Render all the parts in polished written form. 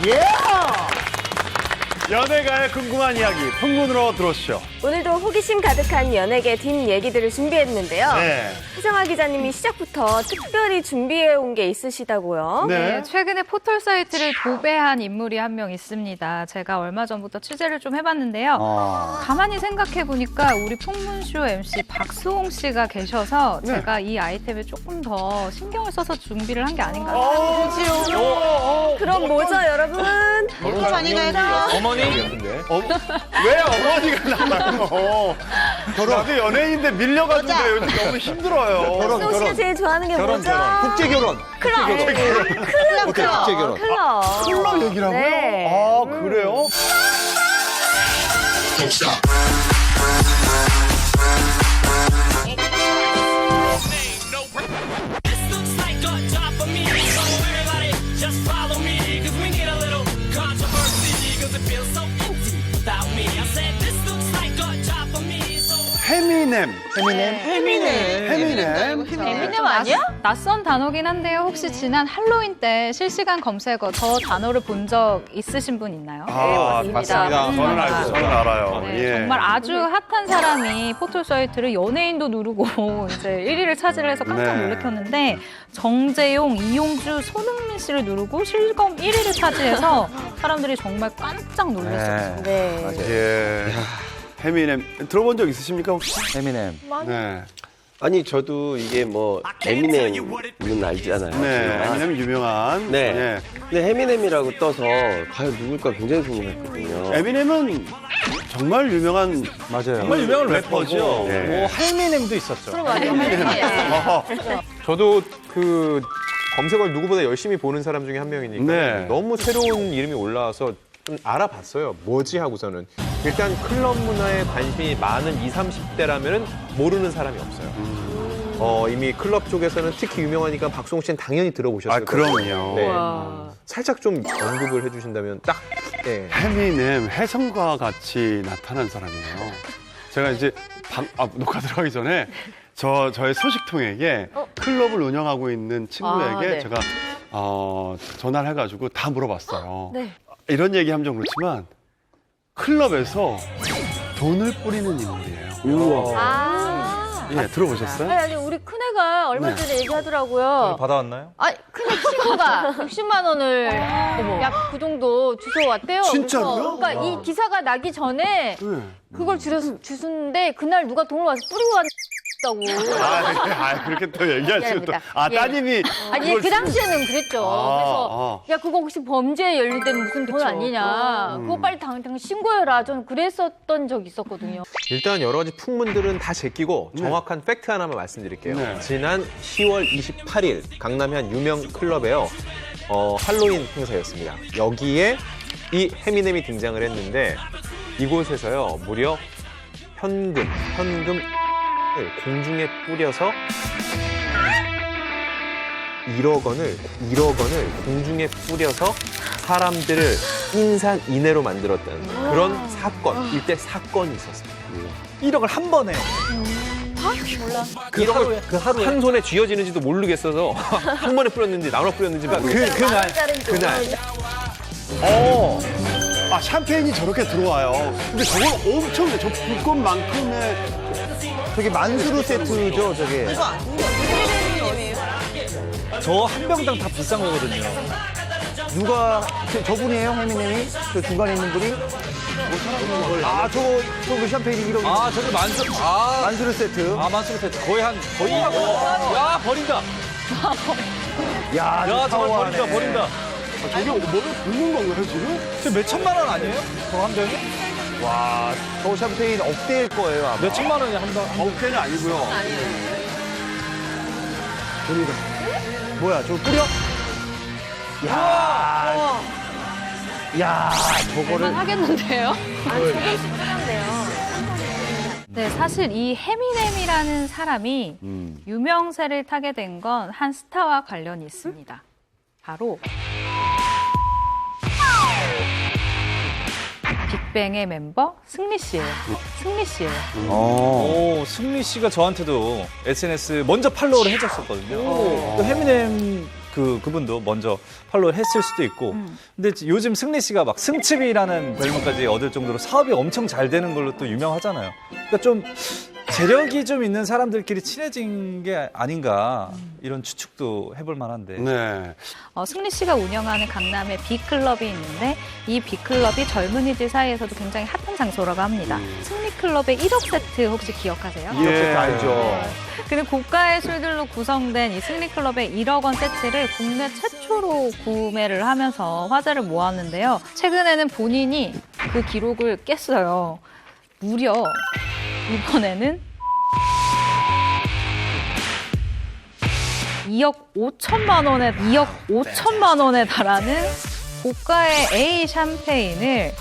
예! 연예가의 궁금한 이야기 풍문으로 들어오시죠. 오늘도 호기심 가득한 연예계 뒷 얘기들을 준비했는데요. 네. 하정아 기자님이 시작부터 특별히 준비해온 게 있으시다고요? 네. 최근에 포털 사이트를 도배한 인물이 한 명 있습니다. 제가 얼마 전부터 취재를 좀 해봤는데요. 가만히 생각해보니까 우리 풍문쇼 MC 박수홍 씨가 계셔서 제가 이 아이템에 조금 더 신경을 써서 준비를 한 게 아닌가 생각합니다. 그럼 뭐죠, 여러분? 이거 많이 가요. 어머니? 왜 어머니가 나와요? 나도 연예인인데 밀려가지고 요즘 너무 힘들어요. 박수홍 씨가 제일 좋아하는 게 뭐죠? 국제 결혼. 클럽. 클럽. 국제 결혼. 클럽. 클럽 얘기라고요? 네. 아, 그래요? This looks like a job for me, so everybody just follow me, cause we need a little controversy, cause it feels so empty without me. I said this looks like a job for me, so 해미넴. 에미넴 아니야? 낯선 단어긴 한데요. 혹시 지난 할로윈 때 실시간 검색어 저 단어를 본 적 있으신 분 있나요? 아, 맞습니다. 저는 알죠. 저는 알아요. 네, 예. 정말 아주 핫한 사람이 포털 사이트를 연예인도 누르고 이제 1위를 차지를 해서 깜짝 네. 놀랐었는데 정재용, 이용주, 손흥민 씨를 누르고 실검 1위를 차지해서 사람들이 정말 깜짝 놀랐었어요. 네. 예. 해미넴 들어본 적 있으십니까 혹시? 에미넴. 네. 아니 저도 이게 뭐 에미넴은 알잖아요. 네. 해미넴 유명한. 네. 예. 근데 에미넴이라고 떠서 과연 누굴까 굉장히 궁금했거든요. 에미넴은 정말 유명한 맞아요. 정말 유명한 래퍼죠. 네. 뭐 할미넴도 있었죠. 어허. 저도 그 검색어를 누구보다 열심히 보는 사람 중에 한 명이니까 네. 너무 새로운 이름이 올라와서 좀 알아봤어요. 뭐지 하고서는. 일단 클럽 문화에 관심이 많은 20, 30대라면 모르는 사람이 없어요. 이미 클럽 쪽에서는 특히 유명하니까 박수홍 씨는 당연히 들어보셨을 아, 거예요. 그럼요. 네. 살짝 좀 언급을 해주신다면 딱. 네. 해미넴 혜성과 같이 나타난 사람이에요. 제가 이제 녹화 들어가기 전에 저의 소식통에게 클럽을 운영하고 있는 친구에게 네. 제가 전화를 해가지고 다 물어봤어요. 네. 이런 얘기 하면 좀 그렇지만 클럽에서 돈을 뿌리는 인물이에요. 예, 들어보셨어요? 아니 우리 큰애가 얼마 네. 전에 얘기하더라고요. 받아왔나요? 아니 큰애 친구가 60만 원을 약 그 정도 주워 왔대요. 진짜로요? 그러니까 이 기사가 나기 전에 네. 그걸 주셨는데 그날 누가 돈을 와서 뿌리고 왔다고. 그렇게 또 얘기하시면 또. 예. 따님이. 아니 그 당시에는 그랬죠. 그래서 야 그거 혹시 범죄에 연루된 무슨 돈 아니냐. 그거 빨리 당장 신고해라. 저는 그랬었던 적이 있었거든요. 일단 여러 가지 풍문들은 다 제끼고 정확한 팩트 하나만 말씀드릴게요. 네. 지난 10월 28일 강남의 한 유명 클럽에요. 할로윈 행사였습니다. 여기에 이 해미넴이 등장을 했는데 이곳에서요 무려 현금을 공중에 뿌려서 1억 원을 공중에 뿌려서 사람들을 인산인해로 만들었다는 그런 사건, 일대 사건이 있었습니다. 1억을 한 번에. 그 하루에 한 손에 쥐어지는지도 모르겠어서 한 번에 뿌렸는지 나눠 뿌렸는지 모르겠어요. 그날 샴페인이 저렇게 들어와요. 근데 저건 엄청, 저 불꽃만큼의. 저게 만수르 세트죠, 저게. 저 한 병당 다 비싼 거거든요. 누가, 저분이에요, 해미넴이? 저 중간에 있는 분이? 저거 샴페인이 1억. 아, 저기 만수르 세트. 만수르 세트. 거의 야, 버린다. 야, 야, 저걸 파워하네. 버린다. 저게 뭐를 붓는 건가요, 지금? 저 몇 천만 원 아니에요? 저 한 병이? 와, 저 샴페인 억대일 거예요, 아마. 몇 천만 원이 한 병. 어깨는 아니고요. 뭐야, 저거 뿌려? 야, 저거를. 하겠는데요? 조금씩 뿌렸네요. 네, 사실 이 해미넴이라는 사람이 유명세를 타게 된 건 한 스타와 관련이 있습니다. 바로 빅뱅의 멤버 승리 씨예요. 승리 씨예요. 승리 씨가 저한테도 SNS 먼저 팔로우를 해줬었거든요. 또 해미넴 그분도 먼저 팔로우를 했을 수도 있고. 근데 요즘 승리 씨가 막 승칩이라는 별명까지 얻을 정도로 사업이 엄청 잘 되는 걸로 또 유명하잖아요. 그러니까 좀 재력이 좀 있는 사람들끼리 친해진 게 아닌가 이런 추측도 해볼 만한데. 네. 승리 씨가 운영하는 강남에 B클럽이 있는데 이 B클럽이 젊은이들 사이에서도 굉장히 핫한 장소라고 합니다. 승리클럽의 1억 세트 혹시 기억하세요? 예. 알죠. 근데 고가의 술들로 구성된 이 승리클럽의 1억 원 세트를 국내 최초로 구매를 하면서 화제를 모았는데요. 최근에는 본인이 그 기록을 깼어요. 무려 이번에는 2억 5천만 원에 달하는 고가의 A 샴페인을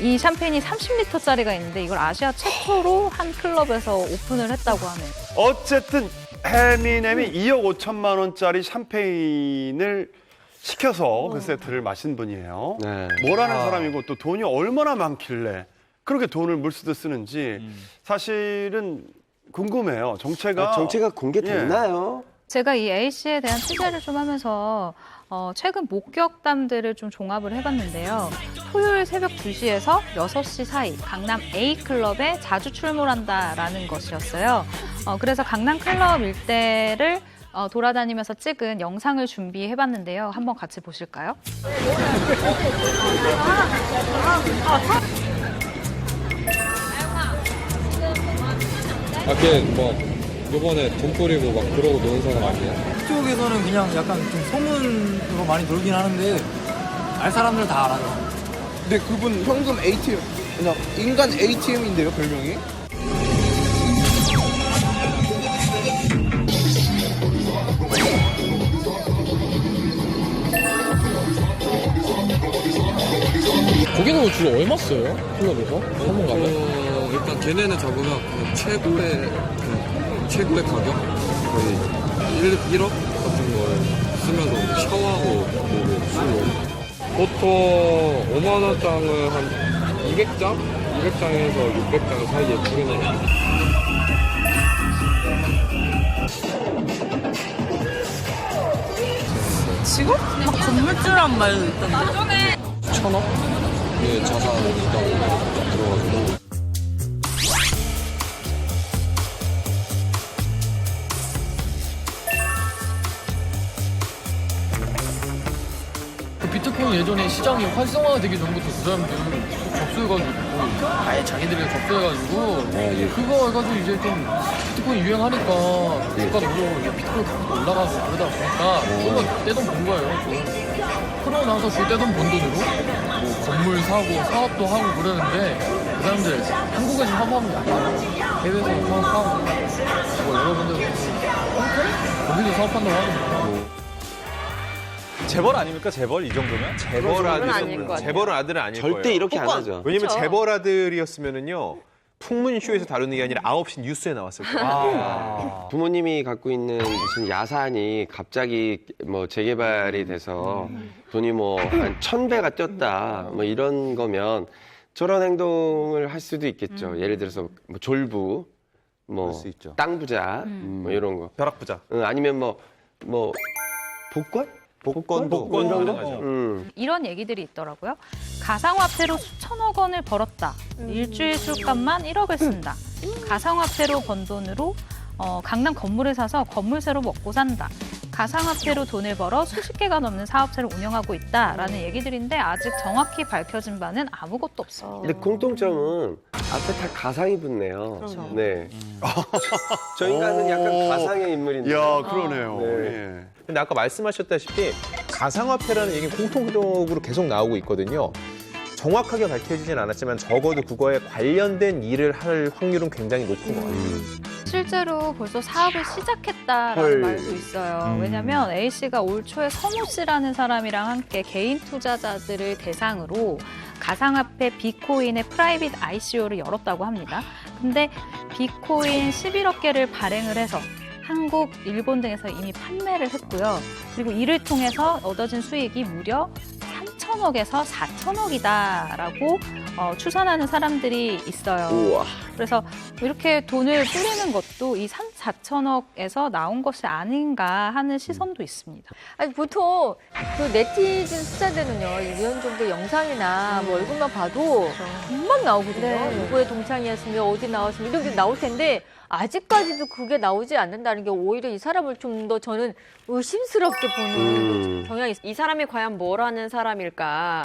이 샴페인이 30리터짜리가 있는데 이걸 아시아 최초로 한 클럽에서 오픈을 했다고 하네요. 어쨌든 에미넴이 2억 5천만 원짜리 샴페인을 시켜서 그 세트를 마신 분이에요. 네. 뭐라는 사람이고 또 돈이 얼마나 많길래 그렇게 돈을 물쓰듯 쓰는지 사실은 궁금해요. 정체가 공개됐나요? 제가 이 A씨에 대한 취재를 좀 하면서 최근 목격담들을 좀 종합을 해봤는데요. 토요일 새벽 2시에서 6시 사이 강남 A클럽에 자주 출몰한다라는 것이었어요. 그래서 강남 클럽 일대를 돌아다니면서 찍은 영상을 준비해봤는데요. 한번 같이 보실까요? 걔 요번에 돈 뿌리고 막 그러고 노는 사람 아니야? 이쪽에서는 그냥 약간 좀 소문으로 많이 놀긴 하는데 알 사람들 다 알아요. 근데 그분 현금 ATM, 그냥 인간 ATM인데요, 별명이? 거기는 주로 얼마 써요? 클럽에서? 한번 가면? 일단 걔네는 저보다 최고의 가격? 거의 1억 같은 걸 쓰면서 샤워하고 술로 보통 5만 원장을 한 200장? 200장에서 600장 사이에 뿌려놔요. 직업? 막 건물주란 말도 있던데. 1,000억? 예, 자산이 있다고 들어가지고. 비트코인 예전에 시장이 활성화되기 전부터 그 사람들 접수해가지고 아예 자기들이 접수해가지고 그거 해가지고 이제 좀 비트코인 유행하니까 주가도 올라오고 비트코인 가격도 올라가고 그러다 보니까 그거 떼돈 번 거예요. 그러고 나서 그 떼돈 번 돈으로 뭐 건물 사고 사업도 하고 그러는데 그 사람들 한국에서 사업하는 게 아니라 해외에서 사업하고 뭐 여러분들 거기서 사업한다고 하거든요. 재벌 아닙니까? 재벌 이 정도면? 재벌 아닐 것 같아요. 재벌 아들은 아닐 거예요. 절대 이렇게 안 하죠. 왜냐면 그쵸. 재벌 아들이었으면은요. 풍문쇼에서 다루는 게 아니라 9시 뉴스에 나왔을 거예요. 부모님이 갖고 있는 무슨 야산이 갑자기 뭐 재개발이 돼서 돈이 뭐 한 1000배가 뛰었다. 뭐 이런 거면 저런 행동을 할 수도 있겠죠. 예를 들어서 뭐 졸부, 뭐 수 있죠. 땅 부자, 뭐 이런 거. 벼락부자. 아니면 뭐 복권? 복권도 가능하죠. 이런 얘기들이 있더라고요. 가상화폐로 수천억 원을 벌었다. 일주일 술값만 1억을 쓴다. 가상화폐로 번 돈으로 강남 건물을 사서 건물세로 먹고 산다. 가상화폐로 돈을 벌어 수십 개가 넘는 사업체를 운영하고 있다라는 얘기들인데 아직 정확히 밝혀진 바는 아무것도 없어요. 근데 공통점은 앞에 다 가상이 붙네요. 그렇죠. 네. 저 인간은 약간 가상의 인물인데. 야, 그러네요. 네. 예. 근데 아까 말씀하셨다시피 가상화폐라는 얘기 공통적으로 계속 나오고 있거든요. 정확하게 밝혀지진 않았지만 적어도 그거에 관련된 일을 할 확률은 굉장히 높은 것 같아요. 실제로 벌써 사업을 시작했다라는 말도 있어요. 왜냐하면 A씨가 올 초에 성우 씨라는 사람이랑 함께 개인 투자자들을 대상으로 가상화폐 비코인의 프라이빗 ICO를 열었다고 합니다. 근데 비코인 11억 개를 발행을 해서 한국, 일본 등에서 이미 판매를 했고요. 그리고 이를 통해서 얻어진 수익이 무려 3천억에서 4천억이다라고 추산하는 사람들이 있어요. 우와. 그래서 이렇게 돈을 뿌리는 것도 이 3, 4천억에서 나온 것이 아닌가 하는 시선도 있습니다. 아니 보통 그 네티즌 숫자들은요, 이런 정도 영상이나 뭐 얼굴만 봐도 금방 나오거든요. 네. 누구의 동창이었으면 어디 나왔으면 이런 게 나올 텐데 아직까지도 그게 나오지 않는다는 게 오히려 이 사람을 좀 더 저는 의심스럽게 보는 경향이 있어요. 이 사람이 과연 뭘 하는 사람일까?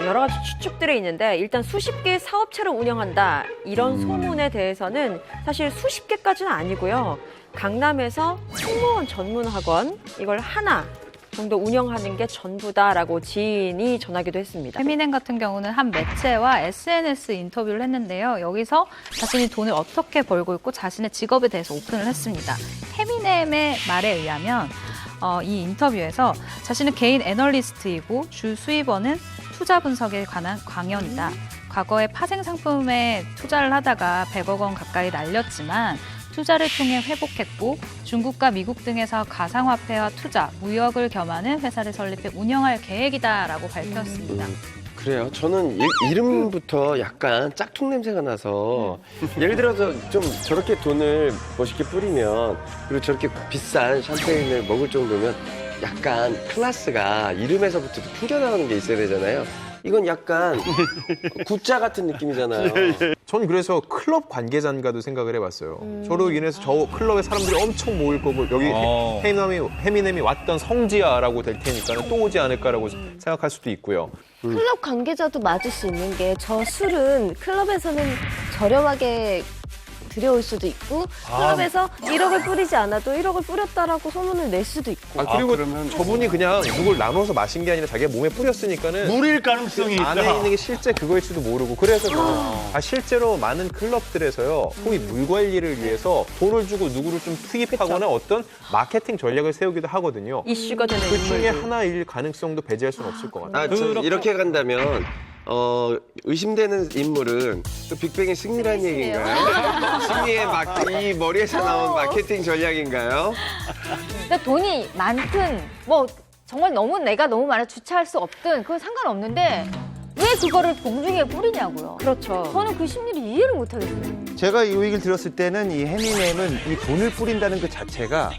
여러 가지 추측들이 있는데 일단 수십 개의 사업체를 운영한다 이런 소문에 대해서는 사실 수십 개까지는 아니고요. 강남에서 승무원 전문 학원 이걸 하나 정도 운영하는 게 전부다라고 지인이 전하기도 했습니다. 페미넴 같은 경우는 한 매체와 SNS 인터뷰를 했는데요. 여기서 자신이 돈을 어떻게 벌고 있고 자신의 직업에 대해서 오픈을 했습니다. 페미넴의 말에 의하면 이 인터뷰에서 자신은 개인 애널리스트이고 주 수입원은 투자 분석에 관한 강연이다. 과거에 파생 상품에 투자를 하다가 100억 원 가까이 날렸지만 투자를 통해 회복했고 중국과 미국 등에서 가상화폐와 투자, 무역을 겸하는 회사를 설립해 운영할 계획이다라고 밝혔습니다. 그래요. 저는 이름부터 약간 짝퉁 냄새가 나서 예를 들어서 좀 저렇게 돈을 멋있게 뿌리면 그리고 저렇게 비싼 샴페인을 먹을 정도면 약간 클래스가 이름에서부터 풍겨나오는 게 있어야 되잖아요. 이건 약간 구자 같은 느낌이잖아요. 전 그래서 클럽 관계자인가도 생각을 해봤어요. 저로 인해서 저 클럽에 사람들이 엄청 모일 거고 여기 해미넴이 왔던 성지야라고 될 테니까 또 오지 않을까라고 생각할 수도 있고요. 클럽 관계자도 맞을 수 있는 게 저 술은 클럽에서는 저렴하게 들여올 수도 있고 클럽에서 1억을 뿌리지 않아도 1억을 뿌렸다라고 소문을 낼 수도 있고. 그리고 그러면 저분이 그냥 누굴 나눠서 마신 게 아니라 자기가 몸에 뿌렸으니까는 물일 가능성이 있다. 안에 있는 게 실제 그거일지도 모르고 그래서 실제로 많은 클럽들에서요 소위 물 관리를 위해서 돈을 주고 누구를 좀 투입하거나 어떤 마케팅 전략을 세우기도 하거든요. 이슈가 되는 그 중에 인물들. 하나일 가능성도 배제할 수는 없을 것 같아요. 저 이렇게 간다면 의심되는 인물은 또 빅뱅의 승리라는 얘기인가요? 승리의 이 머리에서 나온 마케팅 전략인가요? 그러니까 돈이 많든 뭐 정말 내가 너무 많아 주차할 수 없든 그건 상관없는데 왜 그거를 공중에 뿌리냐고요. 그렇죠. 저는 그 심리를 이해를 못 하겠어요. 제가 이 얘기를 들었을 때는 이 해미넴은 이 돈을 뿌린다는 그 자체가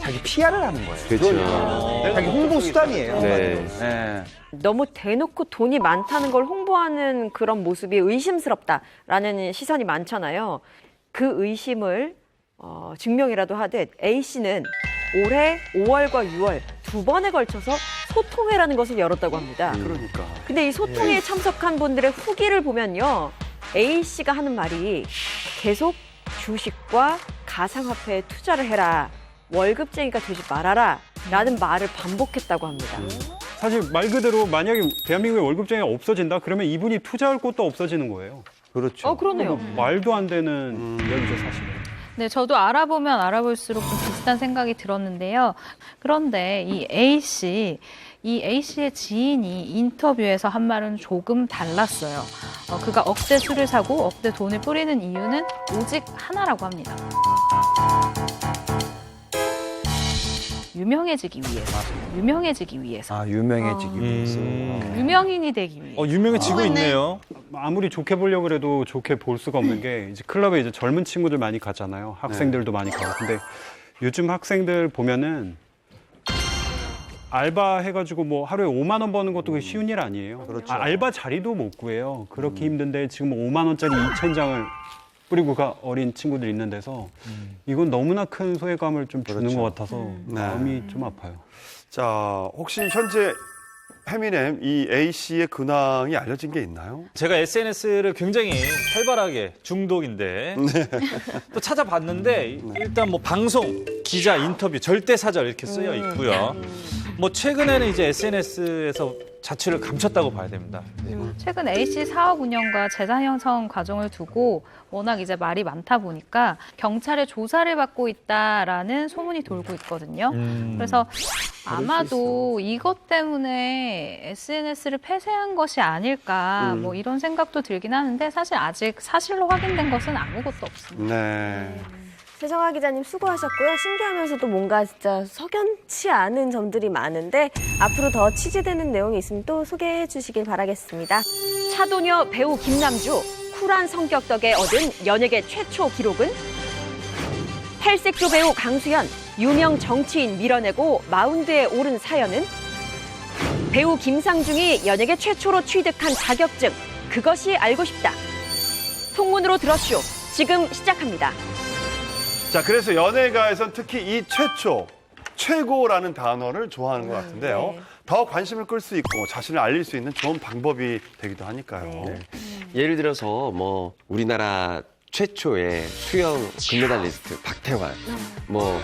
자기 PR을 하는 거예요. 그렇죠. 자기 홍보 수단이에요. 네. 네. 너무 대놓고 돈이 많다는 걸 홍보하는 그런 모습이 의심스럽다라는 시선이 많잖아요. 그 의심을 증명이라도 하듯 A씨는 올해 5월과 6월 두 번에 걸쳐서 소통회라는 것을 열었다고 합니다. 그러니까. 근데 이 소통회에 참석한 분들의 후기를 보면요. A씨가 하는 말이 계속 주식과 가상화폐에 투자를 해라. 월급쟁이가 되지 말아라. 라는 말을 반복했다고 합니다. 사실 말 그대로 만약에 대한민국에 월급쟁이가 없어진다? 그러면 이분이 투자할 곳도 없어지는 거예요. 그렇죠. 그러네요. 말도 안 되는 이야기죠, 사실은. 네, 저도 알아보면 알아볼수록 좀 비슷한 생각이 들었는데요. 그런데 이 A씨의 지인이 인터뷰에서 한 말은 조금 달랐어요. 그가 억대 술을 사고 억대 돈을 뿌리는 이유는 오직 하나라고 합니다. 유명해지기 위해서. 유명해지기 위해서. 유명해지기 위해서. 유명인이 되기 위해서. 유명해지고 있네요. 아무리 좋게 보려고 해도 좋게 볼 수가 없는 게 이제 클럽에 이제 젊은 친구들 많이 가잖아요. 학생들도 많이 가고. 근데 요즘 학생들 보면은 알바 해가지고 뭐 하루에 5만 원 버는 것도 쉬운 일 아니에요. 그렇죠. 알바 자리도 못 구해요. 그렇게 힘든데 지금 5만 원짜리 2,000장을 뿌리고 어린 친구들 있는 데서 이건 너무나 큰 소외감을 좀 주는 것 같아서 마음이 좀 아파요. 자, 혹시 현재 페미넴 이 A씨의 근황이 알려진 게 있나요? 제가 SNS를 굉장히 활발하게 중독인데 또 찾아봤는데 일단 뭐 방송, 기자, 인터뷰, 절대사절 이렇게 쓰여 있고요. 뭐 최근에는 이제 SNS에서 자취를 감췄다고 봐야 됩니다. 최근 A씨 사업 운영과 재산 형성 과정을 두고 워낙 이제 말이 많다 보니까 경찰의 조사를 받고 있다라는 소문이 돌고 있거든요. 그래서 아마도 이것 때문에 SNS를 폐쇄한 것이 아닐까 뭐 이런 생각도 들긴 하는데 사실 아직 사실로 확인된 것은 아무것도 없습니다. 네. 최정화 기자님 수고하셨고요. 신기하면서도 뭔가 진짜 석연치 않은 점들이 많은데 앞으로 더 취재되는 내용이 있으면 또 소개해 주시길 바라겠습니다. 차도녀 배우 김남주, 쿨한 성격 덕에 얻은 연예계 최초 기록은? 팔색조 배우 강수현, 유명 정치인 밀어내고 마운드에 오른 사연은? 배우 김상중이 연예계 최초로 취득한 자격증, 그것이 알고 싶다. 통문으로 들었쇼, 지금 시작합니다. 자, 그래서 연예가에선 특히 이 최초, 최고라는 단어를 좋아하는 것 같은데요. 네. 더 관심을 끌 수 있고 자신을 알릴 수 있는 좋은 방법이 되기도 하니까요. 네. 예를 들어서 뭐 우리나라 최초의 수영 금메달리스트 박태환, 뭐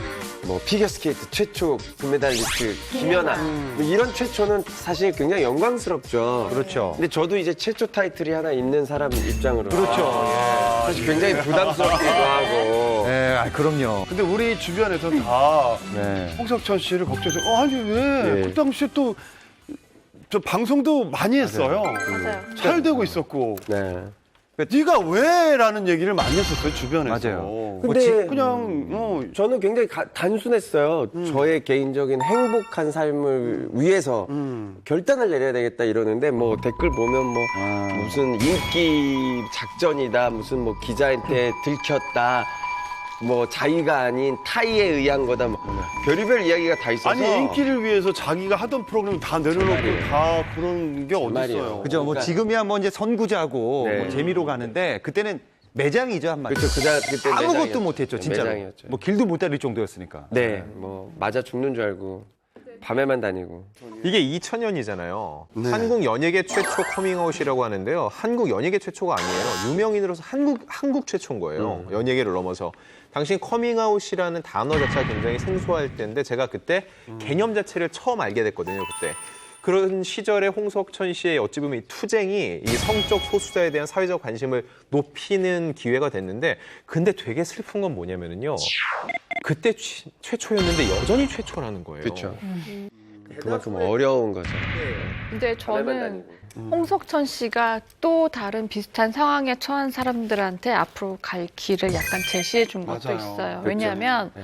피겨스케이트 최초 금메달리스트 김연아, 뭐 이런 최초는 사실 굉장히 영광스럽죠. 그렇죠. 근데 저도 이제 최초 타이틀이 하나 있는 사람 입장으로 그렇죠. 사실 굉장히 부담스럽기도 하고. 네, 그럼요. 근데 우리 주변에서 다 네. 홍석천 씨를 걱정해서 아니 왜 네. 그 당시에 또 저 방송도 많이 했어요. 맞아요. 잘 되고 있었고. 네. 네가 왜라는 얘기를 많이 했었어요 주변에서. 맞아요. 근데 그냥 저는 굉장히 단순했어요. 저의 개인적인 행복한 삶을 위해서 결단을 내려야 되겠다 이러는데 뭐 댓글 보면 뭐 무슨 인기 작전이다, 무슨 뭐 기자한테 들켰다, 뭐 자기가 아닌 타의에 의한 거다, 뭐 별의별 이야기가 다 있어서. 아니 인기를 위해서 자기가 하던 프로그램 다 내려놓고 정말이에요. 다 그런 게 어딨어요. 정말이에요. 그죠. 뭐 그러니까- 지금이야 뭐 이제 선구자고 네. 뭐 재미로 가는데 그때는 매장이죠 한마디. 그렇죠. 그때 아무것도 매장이었죠. 못했죠 진짜로. 매장이었죠. 뭐 길도 못 다닐 정도였으니까. 네, 뭐 맞아 죽는 줄 알고 밤에만 다니고. 이게 2000년이잖아요. 네. 한국 연예계 최초 커밍아웃이라고 하는데요. 한국 연예계 최초가 아니에요. 유명인으로서 한국 최초인 거예요. 연예계를 넘어서. 당시 커밍아웃이라는 단어 자체가 굉장히 생소할 때인데 제가 그때 개념 자체를 처음 알게 됐거든요. 그때. 그런 시절에 홍석천 씨의 어찌 보면 이 투쟁이 이 성적 소수자에 대한 사회적 관심을 높이는 기회가 됐는데 근데 되게 슬픈 건 뭐냐면요. 그때 최초였는데 여전히 최초라는 거예요. 그렇죠. 그만큼 어려운 거죠. 근데 밤에만 저는 다니고. 홍석천 씨가 또 다른 비슷한 상황에 처한 사람들한테 앞으로 갈 길을 약간 제시해 준 것도 맞아요. 있어요. 그렇죠. 왜냐하면 네.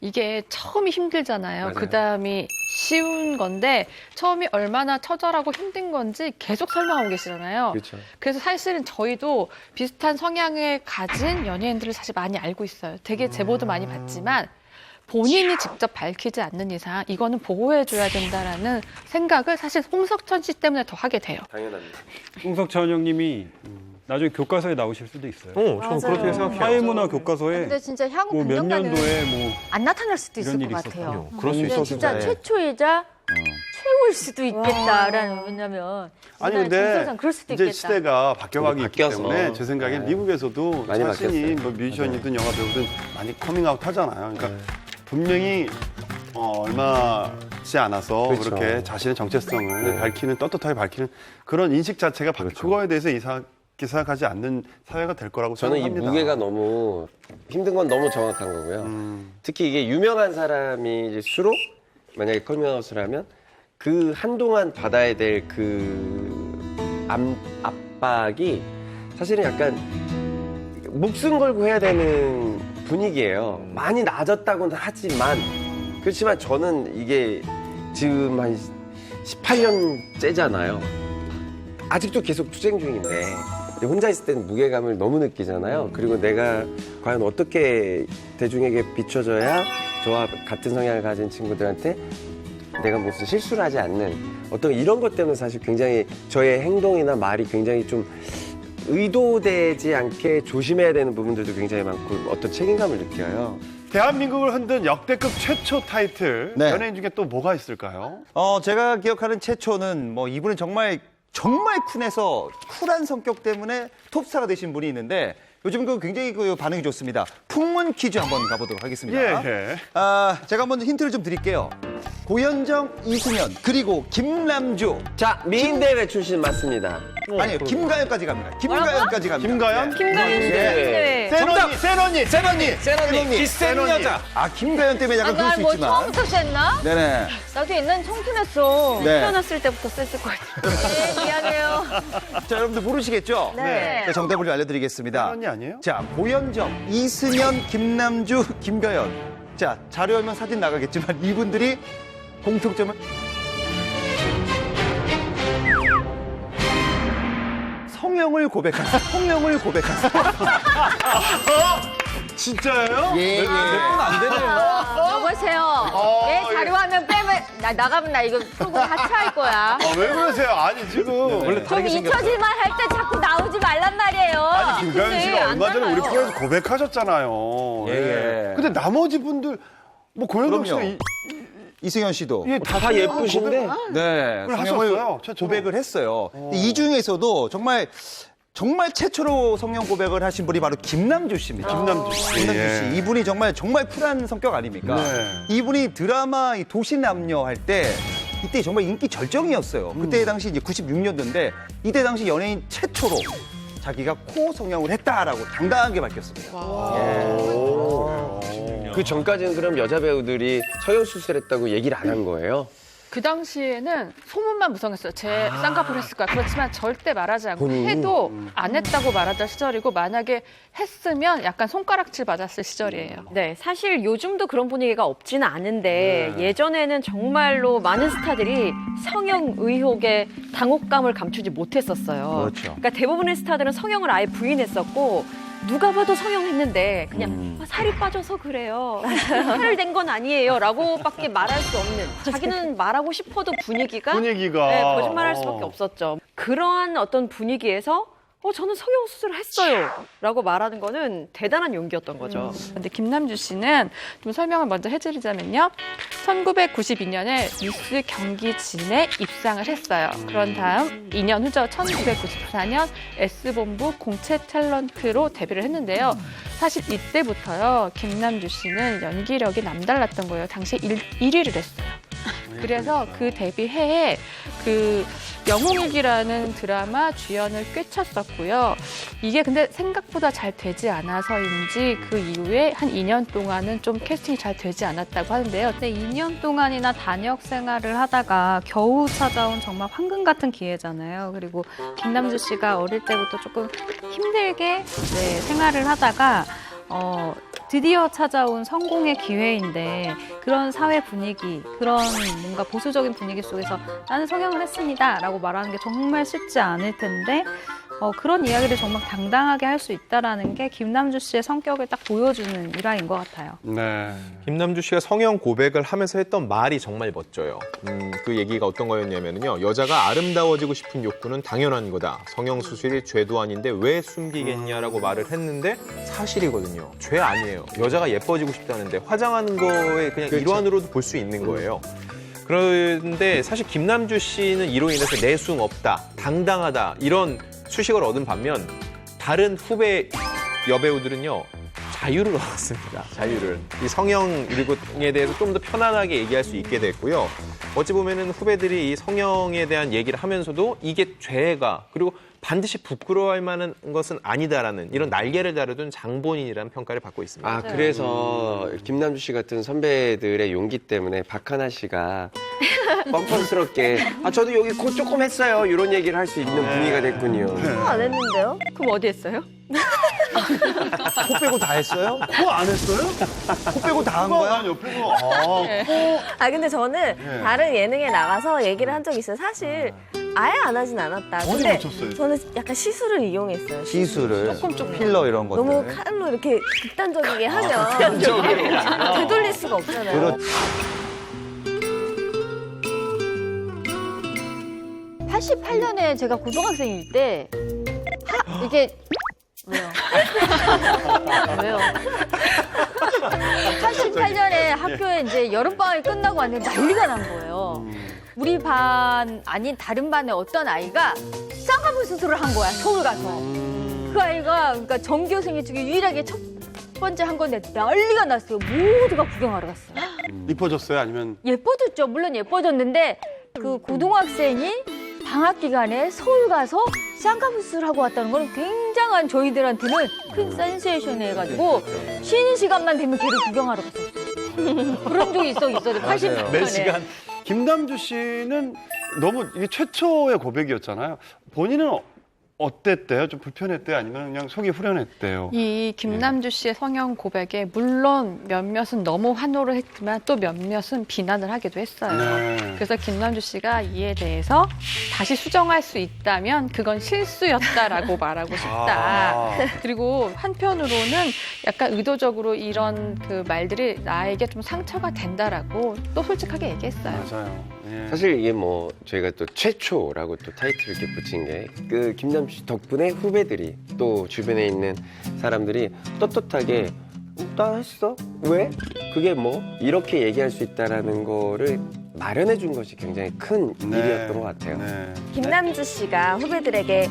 이게 처음이 힘들잖아요. 맞아요. 그다음이 쉬운 건데 처음이 얼마나 처절하고 힘든 건지 계속 설명하고 계시잖아요. 그렇죠. 그래서 사실은 저희도 비슷한 성향을 가진 연예인들을 사실 많이 알고 있어요. 되게 제보도 많이 받지만 본인이 직접 밝히지 않는 이상 이거는 보호해줘야 된다라는 생각을 사실 홍석천 씨 때문에 더 하게 돼요. 당연합니다. 홍석천 형님이 나중에 교과서에 나오실 수도 있어요. 저는 맞아요. 그렇게 생각해요. 사회문화 교과서에 근데 진짜 향후 뭐 몇 변경가는 년도에 뭐 안 나타날 수도 있을 이런 것 일이 같아요. 그럴 수 근데 있었을 진짜 거예요. 최초이자 최고일 수도 있겠다라는 왜냐면 아니 우리나라 근데 정서상 그럴 수도 이제 있겠다. 시대가 바뀌어가기 있기 바뀌어서. 때문에 제 생각엔 네. 미국에서도 많이 자신이 바뀌었어요. 뭐 뮤지션이든 영화 배우든 많이 커밍아웃 하잖아요. 그러니까 분명히 얼마지 않아서 그렇죠. 그렇게 자신의 정체성을 네. 밝히는 떳떳하게 밝히는 그런 인식 자체가 그거에 대해서 생각하지 않는 사회가 될 거라고 저는 이 생각합니다. 무게가 너무 힘든 건 너무 정확한 거고요. 특히 이게 유명한 사람이 이제 수로 만약에 커밍아웃을 하면 그 한동안 받아야 될 그 압박이 사실은 약간 목숨 걸고 해야 되는 분위기예요. 많이 낮았다고는 하지만 그렇지만 저는 이게 지금 한 18년째잖아요. 아직도 계속 투쟁 중인데 혼자 있을 때는 무게감을 너무 느끼잖아요. 그리고 내가 과연 어떻게 대중에게 비춰져야 저와 같은 성향을 가진 친구들한테 내가 무슨 실수를 하지 않는 어떤 이런 것 때문에 사실 굉장히 저의 행동이나 말이 굉장히 좀 의도되지 않게 조심해야 되는 부분들도 굉장히 많고 어떤 책임감을 느껴요. 대한민국을 흔든 역대급 최초 타이틀 네. 연예인 중에 또 뭐가 있을까요? 제가 기억하는 최초는 뭐 이분은 정말 쿨해서 쿨한 성격 때문에 톱스타가 되신 분이 있는데 요즘 굉장히 반응이 좋습니다. 풍문 퀴즈 한번 가보도록 하겠습니다. 예. 제가 한번 힌트를 좀 드릴게요. 고현정, 이승현, 그리고 김남주. 자, 미인대회 출신 맞습니다. 아니요, 김가연까지 갑니다. 김가연까지 갑니다. 김가연? 네. 센언니. 기센 여자. 김가연 때문에 약간 그럴 수 뭐 있지만. 처음부터 셌나? 네네. 나도 옛날 청순했어. 네. 태어났을 때부터 셌을 것 같아요. 네, 미안해요. 자, 여러분들 모르시겠죠? 네. 자, 정답을 좀 알려드리겠습니다. 언니 아니에요? 자, 고현정, 이승연, 김남주, 김가연. 자, 자료화면 사진 나가겠지만 이분들이 공통점은 성형을 고백한. 성형을 고백한. 진짜예요? 예, 예. 안 되네요. 여보세요. 내 자료화면 빼면 나 나가면 나 이거 프로그램 하차할 거야. 왜 그러세요? 아니 지금 원래 좀 잊혀질만 할 때 자꾸 나오지 말란 말이에요. 아니 김가연 근데 씨가 안 얼마 전에 우리 나가요. 프로에서 고백하셨잖아요. 예, 예. 근데 나머지 분들 뭐 고현정 그럼요. 씨는 이승연 씨도. 다 예쁘신데? 네, 그걸 성형을 하셨어요, 최초로. 고백을 했어요. 근데 이 중에서도 정말 최초로 성형 고백을 하신 분이 바로 김남주 씨입니다. 김남주 씨. 김남주 씨. 예. 이분이 정말 쿨한 성격 아닙니까? 네. 이분이 드라마 이 도시남녀 할 때 이때 정말 인기 절정이었어요. 그때 당시 이제 96년도인데 이때 당시 연예인 최초로 자기가 코 성형을 했다라고 당당하게 밝혔습니다. 그 전까지는 그럼 여자 배우들이 성형 수술했다고 얘기를 안 한 거예요? 그 당시에는 소문만 무성했어요. 제 쌍꺼풀 했을 거야. 그렇지만 절대 말하지 않고 본인이? 해도 안 했다고 말하던 시절이고 만약에 했으면 약간 손가락질 받았을 시절이에요. 네, 사실 요즘도 그런 분위기가 없지는 않은데 예전에는 정말로 많은 스타들이 성형 의혹에 당혹감을 감추지 못했었어요. 그렇죠. 그러니까 대부분의 스타들은 성형을 아예 부인했었고 누가 봐도 성형했는데 그냥 살이 빠져서 그래요. 살을 낸 건 아니에요. 라고밖에 말할 수 없는. 자기는 말하고 싶어도 분위기가 네, 거짓말할 수밖에 없었죠. 그러한 어떤 분위기에서 저는 성형 수술을 했어요. 라고 말하는 거는 대단한 용기였던 거죠. 근데 김남주 씨는 좀 설명을 먼저 해드리자면요. 1992년에 미스 경기 진에 입상을 했어요. 그런 다음 2년 후죠. 1994년 S본부 공채 탤런트로 데뷔를 했는데요. 사실 이때부터요. 김남주 씨는 연기력이 남달랐던 거예요. 당시에 1위를 했어요. 그래서 그 데뷔 해에 그 영웅일기라는 드라마 주연을 꿰찼었고요. 이게 근데 생각보다 잘 되지 않아서인지 그 이후에 한 2년 동안은 좀 캐스팅이 잘 되지 않았다고 하는데요. 근데 2년 동안이나 단역 생활을 하다가 겨우 찾아온 정말 황금 같은 기회잖아요. 그리고 김남주 씨가 어릴 때부터 조금 힘들게 생활을 하다가 드디어 찾아온 성공의 기회인데 그런 사회 분위기, 그런 뭔가 보수적인 분위기 속에서 나는 성형을 했습니다 라고 말하는 게 정말 쉽지 않을 텐데 그런 이야기를 정말 당당하게 할 수 있다는 게 김남주 씨의 성격을 딱 보여주는 일화인 것 같아요. 네. 김남주 씨가 성형 고백을 하면서 했던 말이 정말 멋져요. 그 얘기가 어떤 거였냐면요. 여자가 아름다워지고 싶은 욕구는 당연한 거다. 성형 수술이 죄도 아닌데 왜 숨기겠냐라고 말을 했는데 사실이거든요. 죄 아니에요. 여자가 예뻐지고 싶다는데 화장하는 거에 그냥 일환으로도 볼 수 있는 거예요. 그런데 사실 김남주 씨는 이로 인해서 내숭 없다, 당당하다 이런 수식을 얻은 반면 다른 후배 여배우들은요. 자유를 얻었습니다. 자유를. 이 성형에 대해서 좀 더 편안하게 얘기할 수 있게 됐고요. 어찌 보면은 후배들이 이 성형에 대한 얘기를 하면서도 이게 죄가 그리고 반드시 부끄러워할 만한 것은 아니다라는 이런 날개를 다루던 장본인이라는 평가를 받고 있습니다. 아, 그래서 김남주 씨 같은 선배들의 용기 때문에 박하나 씨가 뻔뻔스럽게 저도 여기 코 조금 했어요. 이런 얘기를 할 수 있는 분위기가 됐군요. 안 했는데요? 그럼 어디 했어요? 코 빼고 다 했어요? 코 안 했어요? 코 빼고 다 한 거야? 난 옆에서 코. 근데 저는 다른 예능에 나가서 얘기를 한 적이 있어요. 사실 아예 안 하진 않았다. 어디 근데 맞췄어요? 저는 약간 시술을 이용했어요. 시술을. 조금 필러 이런 것들. 너무 칼로 이렇게 극단적이게 하면 되돌릴 수가 없잖아요. 88년에 제가 고등학생일 때 이게 왜요? 왜요? 88년에 학교에 이제 여름방학이 끝나고 왔는데 난리가 난 거예요. 우리 반 아닌 다른 반의 어떤 아이가 쌍꺼풀 수술을 한 거야, 서울 가서. 그 아이가 그러니까 전교생이 중에 유일하게 첫 번째 한 건데 난리가 났어요. 모두가 구경하러 갔어요. 이뻐졌어요? 아니면 예뻐졌죠. 물론 예뻐졌는데 그 고등학생이 방학 기간에 서울 가서 쌍꺼풀 수술하고 왔다는 건 굉장한 저희들한테는 큰 센세이션이 해가지고 쉬는 시간만 되면 걔를 구경하러 갔었어요. 그런 적이 있어요. 88년에. 매 시간. 김남주 씨는 너무 이게 최초의 고백이었잖아요. 본인은 어땠대요? 좀 불편했대요? 아니면 그냥 속이 후련했대요? 이 김남주 씨의 성형 고백에 물론 몇몇은 너무 환호를 했지만 또 몇몇은 비난을 하기도 했어요. 네. 그래서 김남주 씨가 이에 대해서 다시 수정할 수 있다면 그건 실수였다라고 말하고 싶다. 그리고 한편으로는 약간 의도적으로 이런 그 말들이 나에게 좀 상처가 된다라고 또 솔직하게 얘기했어요. 맞아요. 예. 사실 이게 뭐 저희가 또 최초라고 또 타이틀을 이렇게 붙인 게 그 김남주 씨 덕분에 후배들이 또 주변에 있는 사람들이 떳떳하게 나 했어? 왜? 그게 뭐? 이렇게 얘기할 수 있다라는 거를 마련해 준 것이 굉장히 큰 일이었던 것 같아요. 네. 김남주 씨가 후배들에게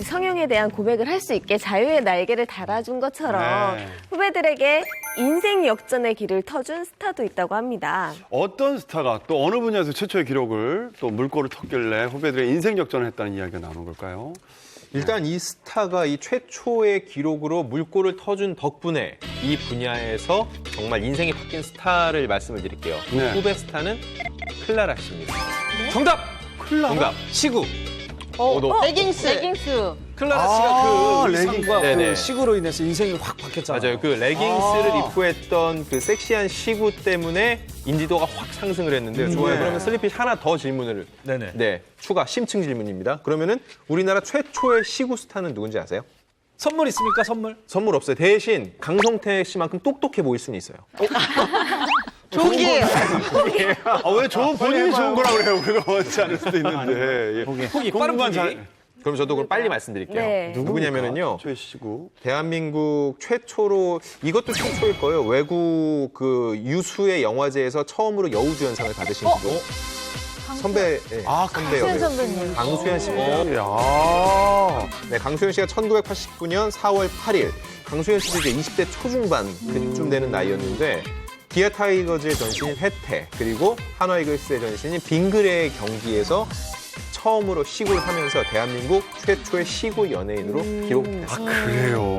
성형에 대한 고백을 할 수 있게 자유의 날개를 달아준 것처럼 네. 후배들에게 인생 역전의 길을 터준 스타도 있다고 합니다. 어떤 스타가 또 어느 분야에서 최초의 기록을 또 물꼬를 텄길래 후배들의 인생 역전을 했다는 이야기가 나오는 걸까요? 일단 이 스타가 이 최초의 기록으로 물꼬를 터준 덕분에 이 분야에서 정말 인생이 바뀐 스타를 말씀을 드릴게요. 네. 후배 스타는 클라라 씨입니다. 정답! 클라라? 정답. 시구. 레깅스. 클라라 씨가 그 레깅스. 의상과 네네. 그 시구로 인해서 인생이 확 바뀌었잖아요. 맞아요. 그 레깅스를 입고 했던 그 섹시한 시구 때문에 인지도가 확 상승을 했는데요. 좋아요. 네. 그러면 슬리피 하나 더 질문을. 네네. 네. 추가 심층 질문입니다. 그러면은 우리나라 최초의 시구 스타는 누군지 아세요? 선물 있습니까? 선물? 선물 없어요. 대신 강성태 씨만큼 똑똑해 보일 수는 있어요. 좋은 기회예요. 왜 좋은 본인이 좋은 거라고 그래요? 우리가 원치 않을 수도 있는데. 포기, 빠른 궁금한 포기. 그럼 저도 그걸 빨리 말씀드릴게요. 네. 누구냐면은요. 최시구. 대한민국 최초로 이것도 최초일 거예요. 외국 그 유수의 영화제에서 처음으로 여우주연상을 받으신 분. 선배, 네, 선배 강수현 여배우. 선배님. 강수현 씨입니다. 야. 네, 강수현 씨가 1989년 4월 8일. 강수현 씨도 이제 20대 초중반 그쯤 되는 나이였는데 기아 타이거즈의 전신인 혜태 그리고 한화 이글스의 전신인 빙그레의 경기에서 처음으로 시구를 하면서 대한민국 최초의 시구 연예인으로 기록됐습니다. 그래요.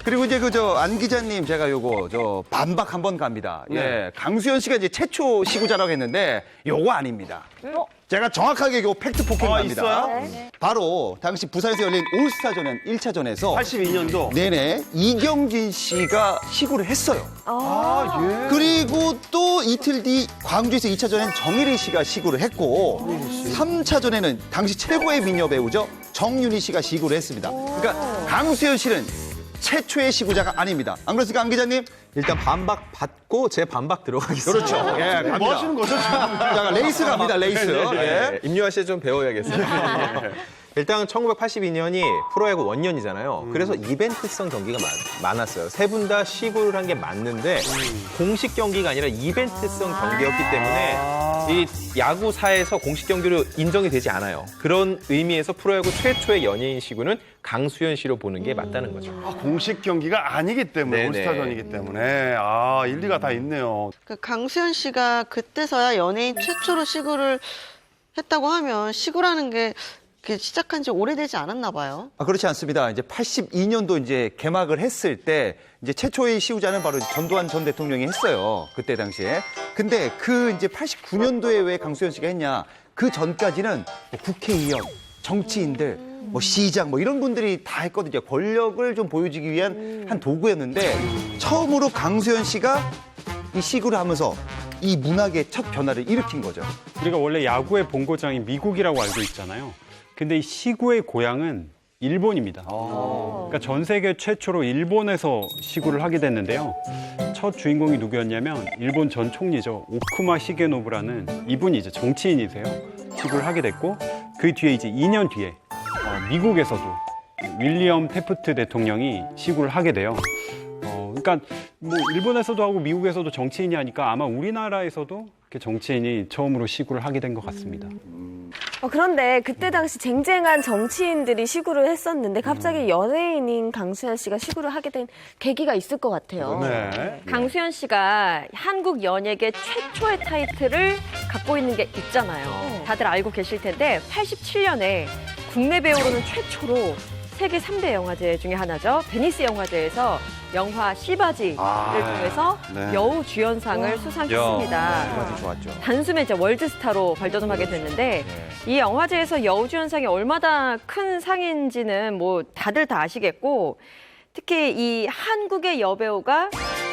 그리고 이제 안 기자님 제가 요거 반박 한번 갑니다. 예. 강수현 씨가 이제 최초 시구자라고 했는데 요거 아닙니다. 제가 정확하게 요 팩트 폭행 갑니다. 있어요? 바로 당시 부산에서 열린 올스타전 1차전에서 82년도. 네네 이경진 씨가 시구를 했어요. 아, 예. 그리고 또 이틀 뒤 광주에서 2차전엔 정혜리 씨가 시구를 했고 3차전에는 당시 최고의 미녀 배우죠. 정윤희 씨가 시구를 했습니다. 그러니까 강수현 씨는 최초의 시구자가 아닙니다. 안 그렇습니까, 안 기자님? 일단 반박 받고 제 반박 들어가겠습니다. 그렇죠. 예, 갑니다. 뭐 하시는 거죠, 지금? 자, 레이스 갑니다, 레이스. 네, 임요한 씨 좀 배워야겠어요. 일단 1982년이 프로야구 원년이잖아요. 그래서 이벤트성 경기가 많았어요. 세 분 다 시구를 한 게 맞는데 공식 경기가 아니라 이벤트성 경기였기 때문에 이 야구사에서 공식 경기로 인정이 되지 않아요. 그런 의미에서 프로야구 최초의 연예인 시구는 강수현 씨로 보는 게 맞다는 거죠. 공식 경기가 아니기 때문에, 네네. 올스타전이기 때문에. 일리가 다 있네요. 그 강수현 씨가 그때서야 연예인 최초로 시구를 했다고 하면 시구라는 게 시작한 지 오래되지 않았나 봐요. 그렇지 않습니다. 이제 82년도 이제 개막을 했을 때 이제 최초의 시구자는 바로 전두환 전 대통령이 했어요. 그때 당시에. 근데 그 이제 89년도에 왜 강수현 씨가 했냐? 그 전까지는 뭐 국회의원, 정치인들, 뭐 시장 뭐 이런 분들이 다 했거든요. 권력을 좀 보여주기 위한 한 도구였는데 처음으로 강수현 씨가 이 시구를 하면서 이 문학의 첫 변화를 일으킨 거죠. 우리가 원래 야구의 본고장이 미국이라고 알고 있잖아요. 근데 이 시구의 고향은 일본입니다. 그러니까 전 세계 최초로 일본에서 시구를 하게 됐는데요. 첫 주인공이 누구였냐면 일본 전 총리죠. 오쿠마 시게노부라는 이분이 이제 정치인이세요. 시구를 하게 됐고 그 뒤에 이제 2년 뒤에 미국에서도 윌리엄 테프트 대통령이 시구를 하게 돼요. 그러니까 뭐 일본에서도 하고 미국에서도 정치인이 하니까 아마 우리나라에서도 이렇게 정치인이 처음으로 시구를 하게 된 것 같습니다. 그런데 그때 당시 쟁쟁한 정치인들이 시구를 했었는데 갑자기 연예인인 강수현 씨가 시구를 하게 된 계기가 있을 것 같아요. 네. 강수현 씨가 한국 연예계 최초의 타이틀을 갖고 있는 게 있잖아요. 다들 알고 계실 텐데 87년에 국내 배우로는 최초로 세계 3대 영화제 중에 하나죠. 베니스 영화제에서 영화 씨바지를 통해서 네. 여우 주연상을 수상했습니다. 씨바지 좋았죠. 단숨에 이제 월드스타로 발돋움하게 됐는데 이 영화제에서 여우 주연상이 얼마나 큰 상인지는 뭐 다들 다 아시겠고 특히 이 한국의 여배우가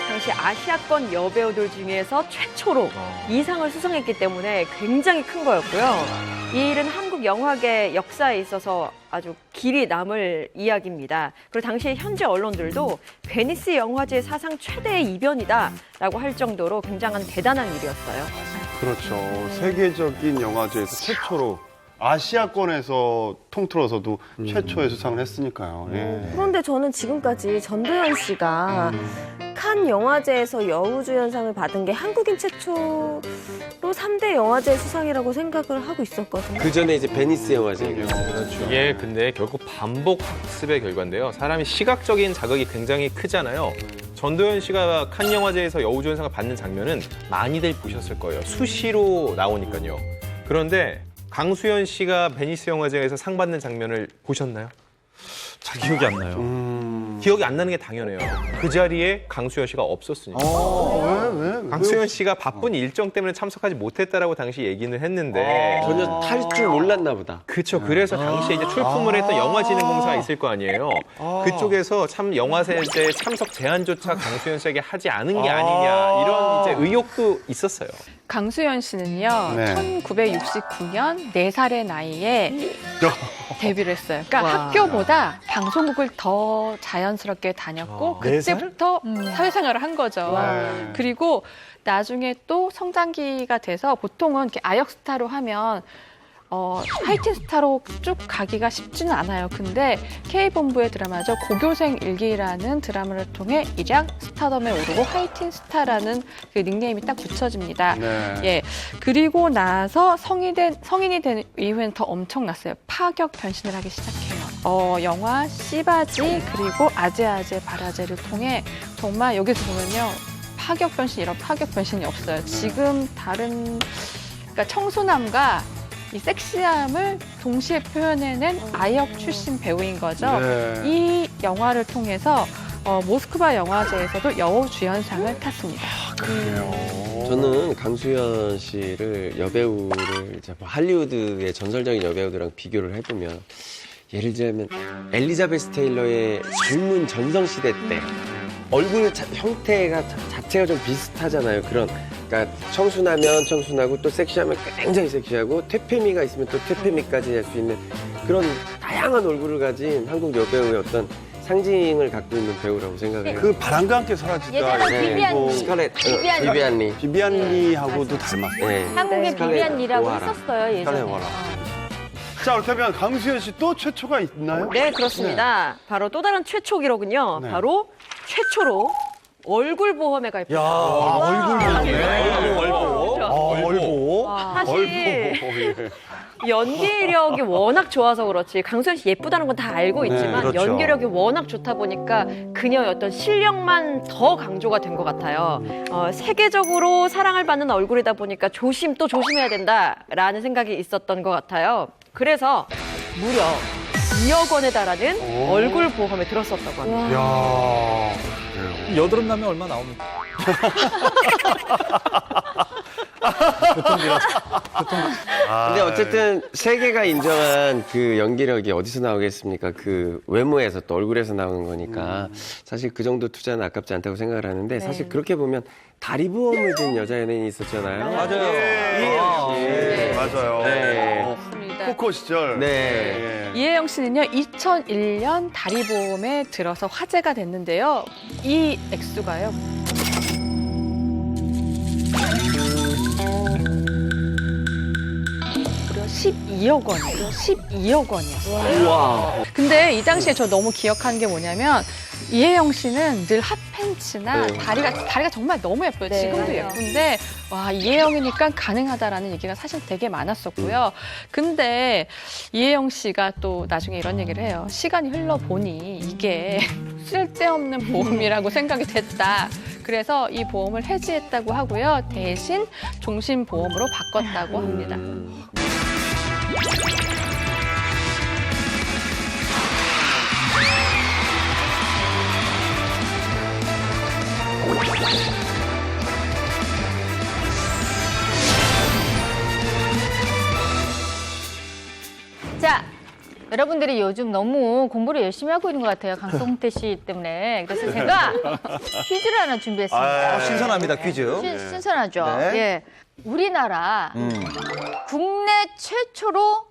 당시 아시아권 여배우들 중에서 최초로 이 상을 수상했기 때문에 굉장히 큰 거였고요. 이 일은 한국 영화계 역사에 있어서 아주 길이 남을 이야기입니다. 그리고 당시 현지 언론들도 베니스 영화제 사상 최대의 이변이다라고 할 정도로 굉장한 대단한 일이었어요. 그렇죠. 세계적인 영화제에서 최초로 아시아권에서 통틀어서도 최초의 수상을 했으니까요. 예. 그런데 저는 지금까지 전도연 씨가 칸 영화제에서 여우주연상을 받은 게 한국인 최초로 3대 영화제 수상이라고 생각을 하고 있었거든요. 그 전에 이제 베니스 영화제예요. 그렇죠. 이게 근데 결국 반복 학습의 결과인데요. 사람이 시각적인 자극이 굉장히 크잖아요. 전도연 씨가 칸 영화제에서 여우주연상을 받는 장면은 많이들 보셨을 거예요. 수시로 나오니까요. 그런데 강수연 씨가 베니스 영화제에서 상 받는 장면을 보셨나요? 잘 기억이 안 나요. 기억이 안 나는 게 당연해요. 그 자리에 강수연 씨가 없었으니까. 왜? 강수연 씨가 바쁜 일정 때문에 참석하지 못했다라고 당시 얘기는 했는데 전혀 탈 줄 몰랐나 보다. 그렇죠. 그래서 당시에 이제 출품을 했던 영화진흥공사가 있을 거 아니에요. 그쪽에서 참 영화제에 참석 제안조차 강수연 씨에게 하지 않은 게 아니냐 이런 이제 의혹도 있었어요. 강수연 씨는요, 네. 1969년 4살의 나이에 데뷔를 했어요. 그러니까 학교보다 방송국을 더 자연스럽게 다녔고, 그때부터 사회생활을 한 거죠. 그리고 나중에 또 성장기가 돼서 보통은 이렇게 아역 스타로 하면 하이틴 스타로 쭉 가기가 쉽지는 않아요. 근데 K본부의 드라마죠. 고교생 일기라는 드라마를 통해 일약 스타덤에 오르고 하이틴 스타라는 그 닉네임이 딱 붙여집니다. 네. 예. 그리고 나서 성인이 된 이후에는 더 엄청났어요. 파격 변신을 하기 시작해요. 영화 씨바지 그리고 아재아재 바라제를 통해 정말 여기서 보면요. 파격 변신 이런 파격 변신이 없어요. 지금 다른 그러니까 청순함과 이 섹시함을 동시에 표현해낸 아역 출신 배우인 거죠. 네. 이 영화를 통해서 모스크바 영화제에서도 여우 주연상을 탔습니다. 그래요. 저는 강수연 씨를 여배우를 이제 뭐 할리우드의 전설적인 여배우들이랑 비교를 해보면 예를 들면 엘리자베스 테일러의 젊은 전성시대 때 얼굴 형태가 자체가 좀 비슷하잖아요. 그러니까 청순하면 청순하고 또 섹시하면 굉장히 섹시하고 퇴폐미가 있으면 또 퇴폐미까지 할 수 있는 그런 다양한 얼굴을 가진 한국 여배우의 어떤 상징을 갖고 있는 배우라고 생각해요. 그 바람과 함께 사라지다. 예전에 비비안 리. 스칼렛 비비안 리. 비비안 리하고도 닮았어요. 네. 한국의 스칼렛 비비안 리라고 오하라. 했었어요, 예전에. 스칼렛 오하라. 자, 그렇다면 강수연 씨 또 최초가 있나요? 네, 그렇습니다. 바로 또 다른 최초 기록은요. 네. 바로 최초로 얼굴 보험에 가입했다. 얼보. 사실 연기력이 워낙 좋아서 그렇지 강수연 씨 예쁘다는 건 다 알고 있지만 그렇죠. 연기력이 워낙 좋다 보니까 그녀의 어떤 실력만 더 강조가 된 것 같아요. 세계적으로 사랑을 받는 얼굴이다 보니까 또 조심해야 된다라는 생각이 있었던 것 같아요. 그래서 무려 2억 원에 달하는 얼굴 보험에 들었었다고 합니다. 이야. 여드름 나면 얼마 나옵니까? 근데 어쨌든 세계가 인정한 그 연기력이 어디서 나오겠습니까? 그 외모에서 또 얼굴에서 나오는 거니까 사실 그 정도 투자는 아깝지 않다고 생각을 하는데 사실 그렇게 보면 다리 보험을 든 여자 연예인이 있었잖아요. 맞아요. 네, 맞아요. 네. 코코 시절. 네. 이혜영 씨는요, 2001년 다리보험에 들어서 화제가 됐는데요. 이 액수가요. 무려 12억 원이에요. 12억 원이었어요. 우와. 근데 이 당시에 저 너무 기억하는 게 뭐냐면 이혜영 씨는 늘 핫팬츠나 다리가 정말 너무 예뻐요. 네. 지금도 예쁜데 와 이혜영이니까 가능하다라는 얘기가 사실 되게 많았었고요. 근데 이혜영 씨가 또 나중에 이런 얘기를 해요. 시간이 흘러보니 이게 쓸데없는 보험이라고 생각이 됐다. 그래서 이 보험을 해지했다고 하고요. 대신 종신보험으로 바꿨다고 합니다. 여러분들이 요즘 너무 공부를 열심히 하고 있는 것 같아요. 강성태 씨 때문에. 그래서 제가 퀴즈를 하나 준비했습니다. 신선합니다, 퀴즈. 신선하죠. 네. 예. 우리나라 국내 최초로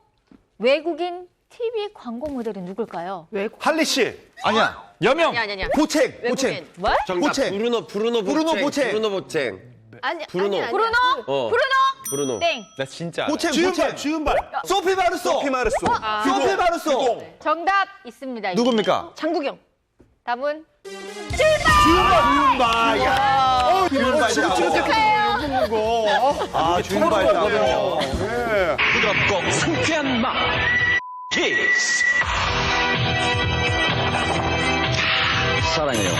외국인 TV 광고 모델은 누굴까요? 할리 씨. 아니야. 여명. 아니야. 보챙. 보챙. 뭐? 정답 보챙. 브루노 보챙. 보챙. 아니, 브루노. 아니, 브루노? 어. 브루노? 땡. 나 진짜 알아. 보챙. 주윤발, 주윤발. 소피 마르소. 소피 마르소. 소피 마르소. 정답 있습니다. 누굽니까? 장국영. 답은? 주윤발. 야. 주윤발. 축하해요. 아, 주윤발. 부드럽고 상쾌한 맛. 키스. 사랑해요.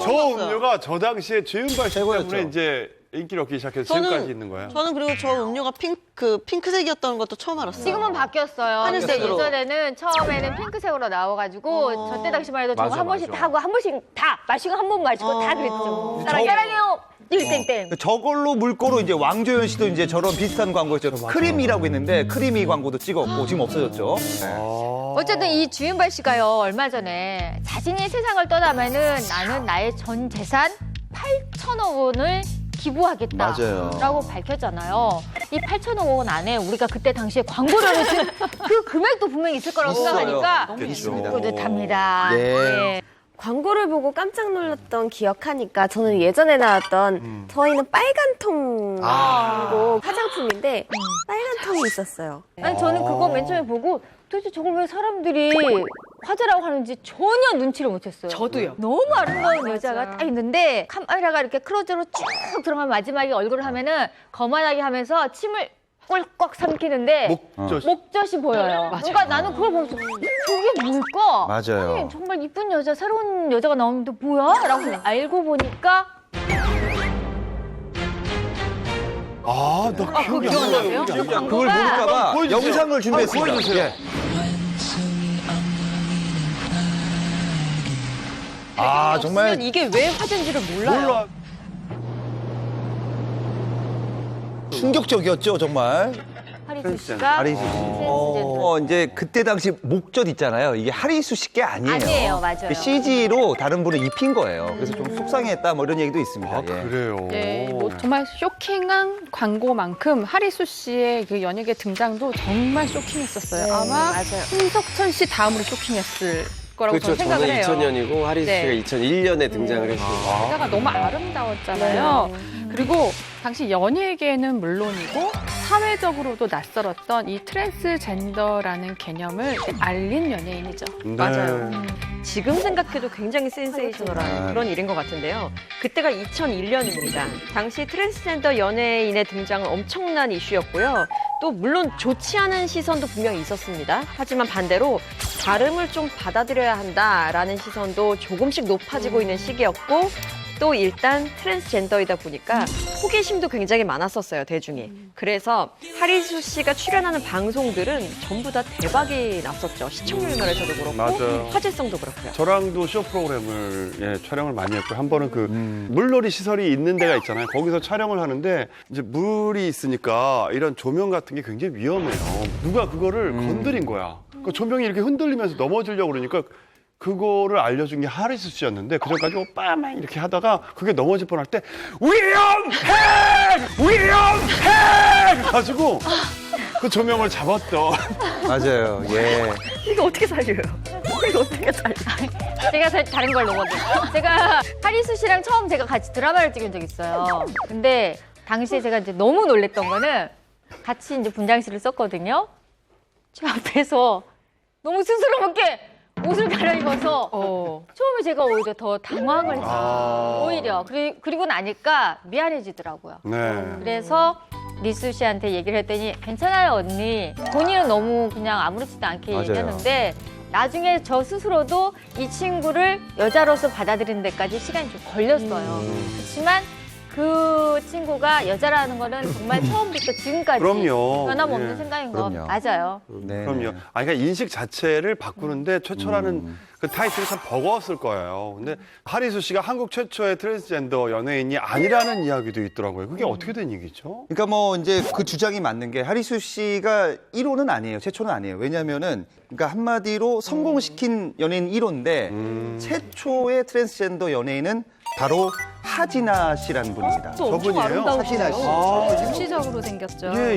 저 음료가 저 당시에 주윤발 씨 때문에 이제 인기를 얻기 시작해서 지금까지 있는 거예요. 저는 그리고 저 음료가 핑크색이었던 것도 처음 알았어요. 지금은 바뀌었어요. 근데 하늘색으로. 예전에는 처음에는 핑크색으로 나와가지고 저때 당시만 해도 저거 맞아, 한 번씩 맞아. 다 하고 한 번씩 다 마시고 한 번 마시고 다 그랬죠. 사랑해요. 땡땡땡. 저걸로 물꼬로 이제 왕조연 씨도 이제 저런 비슷한 광고였죠. 크림이라고 있는데 크림이 광고도 찍었고 지금 없어졌죠. 어쨌든 이 주윤발 씨가요 얼마 전에 자신이 세상을 떠나면은 나는 나의 전 재산 8천억 원을 기부하겠다라고 밝혔잖아요. 이 8천억 원 안에 우리가 그때 당시에 광고료를 준 그 금액도 분명히 있을 거라고 있어요. 생각하니까 너무 있습니다. 뿌듯합니다. 네. 광고를 보고 깜짝 놀랐던 기억하니까 저는 예전에 나왔던 저희는 빨간 통 광고 화장품인데 빨간 통이 있었어요. 아니 저는 그거 맨 처음에 보고 도대체 저걸 왜 사람들이 화제라고 하는지 전혀 눈치를 못했어요. 저도요. 너무 아름다운 여자가 딱 있는데 카메라가 이렇게 클로즈로 쭉 들어가면 마지막에 얼굴을 하면은 거만하게 하면서 침을 꿀꺽 삼키는데 목젖이 보여요. 그러니까 나는 그걸 보면서 저게 뭘까? 맞아요. 아니, 정말 이쁜 여자, 새로운 여자가 나오는데 뭐야? 라고 알고 보니까 아, 나 기억이 안 나요. 그걸 보니까봐 보여주세요. 영상을 준비했습니다. 보여주세요. 예. 아, 정말 이게 왜 화제인지를 몰라요. 충격적이었죠, 정말. 하리수 씨가 하리수 씨. 이제 그때 당시 목젖 있잖아요. 이게 하리수 씨 게 아니에요. 아니에요, 맞아요. 그 CG로 다른 분을 입힌 거예요. 그래서 좀 속상했다 뭐 이런 얘기도 있습니다. 예. 그래요. 네, 뭐 정말 쇼킹한 광고만큼 하리수 씨의 그 연예계 등장도 정말 쇼킹했었어요. 아마 신석철 씨 다음으로 쇼킹했을 거라고 그렇죠. 저는 생각을 저는 해요. 2000년이고 하리수 네. 씨가 2001년에 등장을 했습니다. 여자가 너무 아름다웠잖아요. 그리고 당시 연예계는 물론이고 사회적으로도 낯설었던 이 트랜스젠더라는 개념을 알린 연예인이죠. 맞아요. 지금 생각해도 굉장히 센세이셔널한 그런 일인 것 같은데요. 그때가 2001년입니다. 당시 트랜스젠더 연예인의 등장은 엄청난 이슈였고요. 또 물론 좋지 않은 시선도 분명히 있었습니다. 하지만 반대로 다름을 좀 받아들여야 한다라는 시선도 조금씩 높아지고 있는 시기였고 또 일단 트랜스젠더이다 보니까 호기심도 굉장히 많았었어요, 대중이. 그래서 하리수 씨가 출연하는 방송들은 전부 다 대박이 났었죠. 시청률 면에서도 그렇고 맞아요. 화제성도 그렇고요. 저랑도 쇼 프로그램을 촬영을 많이 했고 한 번은 그 물놀이 시설이 있는 데가 있잖아요. 거기서 촬영을 하는데 이제 물이 있으니까 이런 조명 같은 게 굉장히 위험해요. 누가 그거를 건드린 거야. 그 조명이 이렇게 흔들리면서 넘어지려고 그러니까 그거를 알려준 게 하리수 씨였는데 그전까지 오빠 막 이렇게 하다가 그게 넘어질 뻔할 때 위험해 가지고 그 조명을 잡았던. 맞아요. 예. 이거 어떻게 살려요? 이거 어떻게 살려? 제가 다른 걸 넘어도 제가 하리수 씨랑 처음 제가 같이 드라마를 찍은 적이 있어요. 근데 당시에 제가 이제 너무 놀랬던 거는 같이 이제 분장실을 썼거든요. 저 앞에서 너무 스스럼없게 옷을 갈아입어서 처음에 제가 오히려 더 당황을 했어요. 오히려. 그리고 나니까 미안해지더라고요. 네. 그래서 리수 씨한테 얘기를 했더니 괜찮아요 언니. 본인은 너무 그냥 아무렇지도 않게 맞아요. 얘기했는데 나중에 저 스스로도 이 친구를 여자로서 받아들이는 데까지 시간이 좀 걸렸어요. 그렇지만 그 친구가 여자라는 거는 정말 처음부터 지금까지 그럼요. 변함없는 예. 생각인 거 그럼요. 맞아요. 네. 그럼요. 그러니까 인식 자체를 바꾸는데 최초라는 그 타이틀이 참 버거웠을 거예요. 근데 하리수 씨가 한국 최초의 트랜스젠더 연예인이 아니라는 이야기도 있더라고요. 그게 어떻게 된 얘기죠? 그러니까 뭐 이제 그 주장이 맞는 게 하리수 씨가 1호는 아니에요. 최초는 아니에요. 왜냐면은 그러니까 한마디로 성공시킨 연예인 1호인데 최초의 트랜스젠더 연예인은 바로 하진아 씨라는 분입니다. 저분이에요? 하진아 씨. 입시적으로 생겼죠. 예.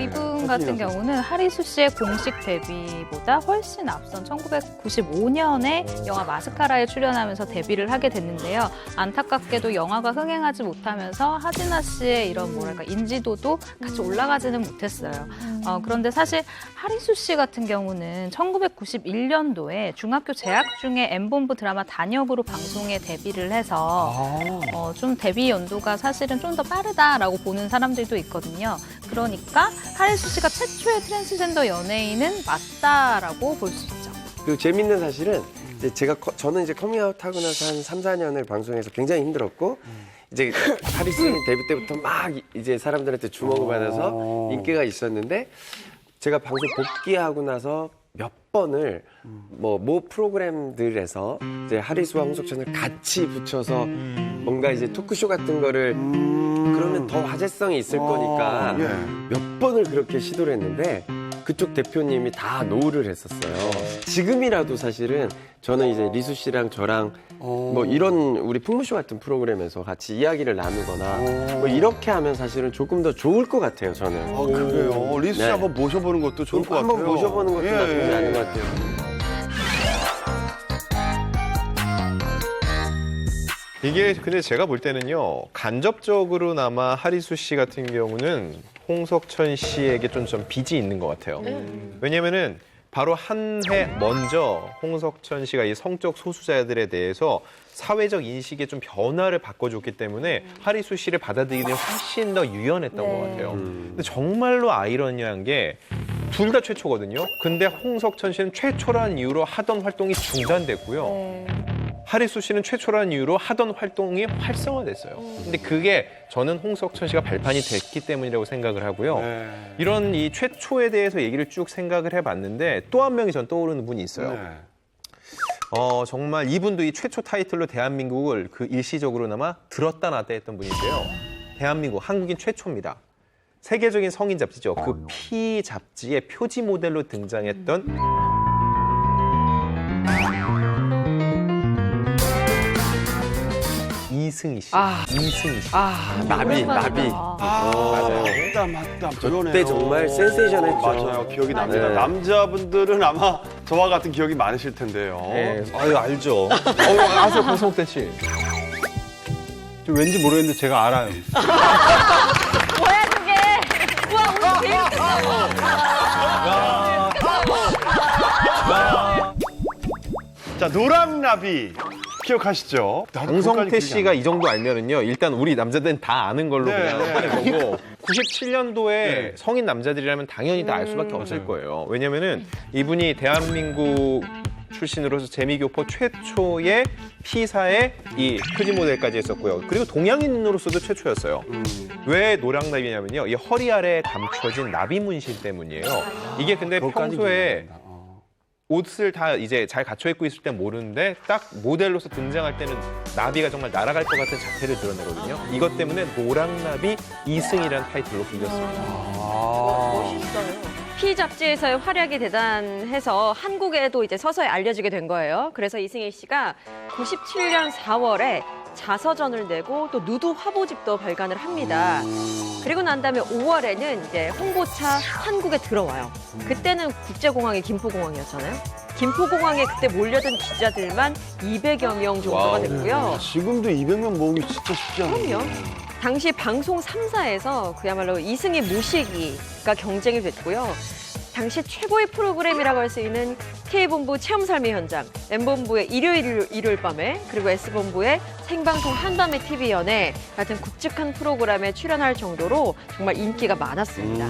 이분 같은 경우는 하리수 씨의 공식 데뷔보다 훨씬 앞선 1995년에 영화 마스카라에 출연하면서 데뷔를 하게 됐는데요. 안타깝게도 영화가 흥행하지 못하면서 하진아 씨의 이런 뭐랄까 인지도도 같이 올라가지는 못했어요. 그런데 사실 하리수 씨 같은 경우는 1991년도에 중학교 재학 중에 M본부 드라마 단역으로 방송에 데뷔를 해서 좀 데뷔 연도가 사실은 좀 더 빠르다라고 보는 사람들도 있거든요. 그러니까 하리수 씨가 최초의 트랜스젠더 연예인은 맞다라고 볼 수 있죠. 그리고 재밌는 사실은 이제 저는 이제 커밍아웃 하고 나서 한 3, 4년을 방송에서 굉장히 힘들었고 이제 하리스는 데뷔 때부터 막 이제 사람들한테 주목을 받아서 인기가 있었는데 제가 방송 복귀하고 나서 몇 번을 모 프로그램들에서 이제 하리수와 홍석천을 같이 붙여서 뭔가 이제 토크쇼 같은 거를 그러면 더 화제성이 있을 거니까 몇 번을 그렇게 시도를 했는데 그쪽 대표님이 다 노를 했었어요. 지금이라도 사실은 저는 이제 리수 씨랑 저랑 뭐 이런 우리 풍무쇼 같은 프로그램에서 같이 이야기를 나누거나 뭐 이렇게 하면 사실은 조금 더 좋을 것 같아요, 저는. 그래요. 리수 씨 네. 한번 모셔보는 것도 좋을 것 같아요. 한번 모셔보는 것도 나쁘지 않은 것 같아요. 이게 근데 제가 볼 때는요, 간접적으로나마 하리수 씨 같은 경우는 홍석천 씨에게 좀 빚이 있는 것 같아요. 왜냐면은 바로 한 해 먼저 홍석천 씨가 이 성적 소수자들에 대해서 사회적 인식의 좀 변화를 바꿔줬기 때문에 하리수 씨를 받아들이기에 훨씬 더 유연했던 것 같아요. 근데 정말로 아이러니한 게 둘 다 최초거든요. 근데 홍석천 씨는 최초라는 이유로 하던 활동이 중단됐고요. 하리수 씨는 최초라는 이유로 하던 활동이 활성화됐어요. 근데 그게 저는 홍석천 씨가 발판이 됐기 때문이라고 생각을 하고요. 이런 이 최초에 대해서 얘기를 쭉 생각을 해봤는데 또 한 명이 전 떠오르는 분이 있어요. 정말 이분도 이 최초 타이틀로 대한민국을 그 일시적으로나마 들었다 놨다 했던 분인데요. 대한민국, 한국인 최초입니다. 세계적인 성인 잡지죠. 그 피 잡지의 표지 모델로 등장했던 이승희 씨. 이승희 씨. 나비. 맞아요. 맞다. 그때 정말 센세이션했죠. 맞아요. 기억이 납니다. 네. 남자분들은 아마 저와 같은 기억이 많으실 텐데요. 네. 아유, 알죠. 아세요, 강성태 씨? 좀 왠지 모르겠는데 제가 알아요. 뭐야 그게? 우와 우리 제일 자, 노랑나비 기억하시죠? 강성태 씨가 이 정도 알면은요, 일단 우리 남자들은 다 아는 걸로 그냥 하는 거고, 97년도에 성인 남자들이라면 당연히 다 알 수밖에 없을 거예요. 왜냐면은 이분이 대한민국 출신으로서 재미교포 최초의 P사의 이 표지 모델까지 했었고요. 그리고 동양인으로서도 최초였어요. 왜 노랑나비냐면요, 이 허리 아래에 감춰진 나비 문신 때문이에요. 이게 근데 평소에 옷을 다 이제 잘 갖춰 입고 있을 땐 모르는데 딱 모델로서 등장할 때는 나비가 정말 날아갈 것 같은 자태를 드러내거든요. 이것 때문에 노랑나비 이승이라는 타이틀로 불렸습니다. 멋있어요. 피 잡지에서의 활약이 대단해서 한국에도 이제 서서히 알려지게 된 거예요. 그래서 이승희 씨가 97년 4월에 자서전을 내고 또 누드 화보집도 발간을 합니다. 그리고 난 다음에 5월에는 이제 홍보차 한국에 들어와요. 그때는 국제공항이 김포공항이었잖아요. 김포공항에 그때 몰려든 기자들만 200여 명 정도가 됐고요. 지금도 200명 모으기 진짜 쉽지 않아요. 그럼요. 당시 방송 3사에서 그야말로 이승희 모시기가 경쟁이 됐고요. 당시 최고의 프로그램이라고 할 수 있는 K본부 체험삶의 현장, M본부의 일요일 밤에, 그리고 S본부의 생방송 한밤의 TV 연애 같은 굵직한 프로그램에 출연할 정도로 정말 인기가 많았습니다.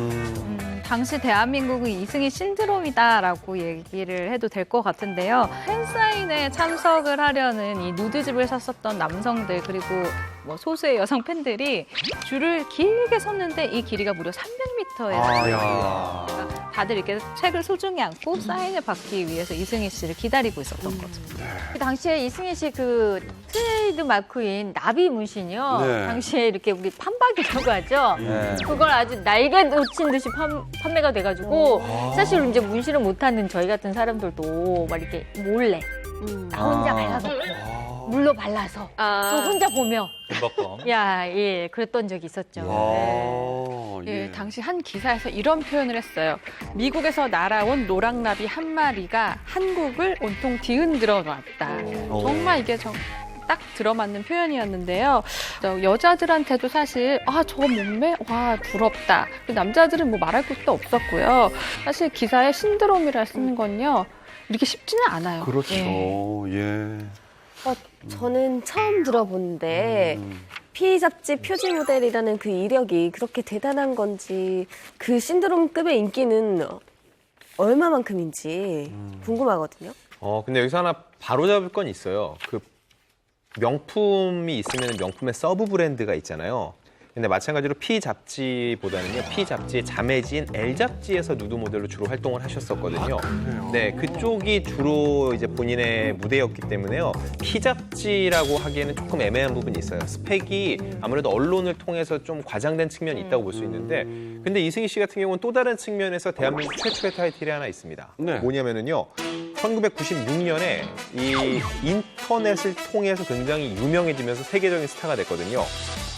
당시 대한민국은 이승희 신드롬이다라고 얘기를 해도 될 것 같은데요. 팬사인회에 참석을 하려는 이 누드집을 샀었던 남성들 그리고 뭐 소수의 여성 팬들이 줄을 길게 섰는데 이 길이가 무려 300m예요. 그러니까 다들 이렇게 책을 소중히 안고 사인을 받기 위해서 이승희 씨를 기다리고 있었던 거죠. 그 당시에 이승희 씨 그 트레이드 마크인 나비 문신이요. 네. 당시에 이렇게 우리 판박이라고 하죠. 네. 그걸 아주 날개 놓친 듯이 판매가 돼가지고 사실 이제 문신을 못하는 저희 같은 사람들도 막 이렇게 몰래 나 혼자 발라놓고 물로 발라서 또 혼자 보며 금박검. 예, 그랬던 적이 있었죠. 예, 당시 한 기사에서 이런 표현을 했어요. 미국에서 날아온 노랑나비 한 마리가 한국을 온통 뒤흔들어 놨다. 정말 이게 딱 들어맞는 표현이었는데요. 여자들한테도 사실 저 몸매 와 부럽다. 남자들은 뭐 말할 것도 없었고요. 사실 기사에 신드롬이라 쓰는 건요. 이렇게 쉽지는 않아요. 그렇죠. 예. 저는 처음 들어보는데 피 잡지 표지 모델이라는 그 이력이 그렇게 대단한 건지 그 신드롬급의 인기는 얼마만큼인지 궁금하거든요. 근데 여기서 하나 바로잡을 건 있어요. 그 명품이 있으면 명품의 서브 브랜드가 있잖아요. 근데 마찬가지로 피 잡지보다는요, 피 잡지의 자매지인 L 잡지에서 누드 모델로 주로 활동을 하셨었거든요. 네, 그쪽이 주로 이제 본인의 무대였기 때문에요. 피 잡지라고 하기에는 조금 애매한 부분이 있어요. 스펙이 아무래도 언론을 통해서 좀 과장된 측면이 있다고 볼 수 있는데, 근데 이승희 씨 같은 경우는 또 다른 측면에서 대한민국 최초의 타이틀이 하나 있습니다. 네. 뭐냐면은요. 1996년에 이 인터넷을 통해서 굉장히 유명해지면서 세계적인 스타가 됐거든요.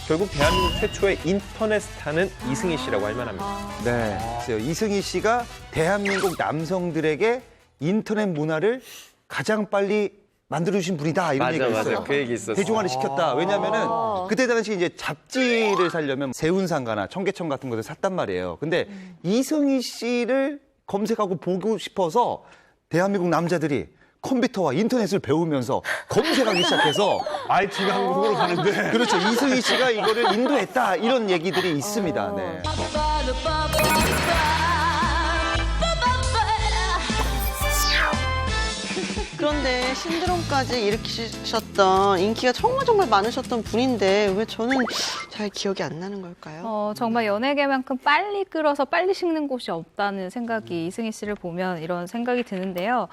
결국 대한민국 최초의 인터넷 스타는 이승희 씨라고 할 만합니다. 네, 글쎄요. 이승희 씨가 대한민국 남성들에게 인터넷 문화를 가장 빨리 만들어주신 분이다 이런 얘기가 있어요. 맞아. 그 얘기 있었어. 대중화를 시켰다. 왜냐하면은 그때 당시 이제 잡지를 사려면 세운상가나 청계천 같은 것을 샀단 말이에요. 근데 이승희 씨를 검색하고 보고 싶어서 대한민국 남자들이 컴퓨터와 인터넷을 배우면서 검색하기 시작해서 IT가 한국으로 가는데. 그렇죠. 이승희 씨가 이거를 인도했다 이런 얘기들이 있습니다. 네. 그런데 신드롬까지 일으키셨던 인기가 정말 많으셨던 분인데 왜 저는 잘 기억이 안 나는 걸까요? 정말 연예계만큼 빨리 끌어서 빨리 식는 곳이 없다는 생각이 이승희 씨를 보면 이런 생각이 드는데요.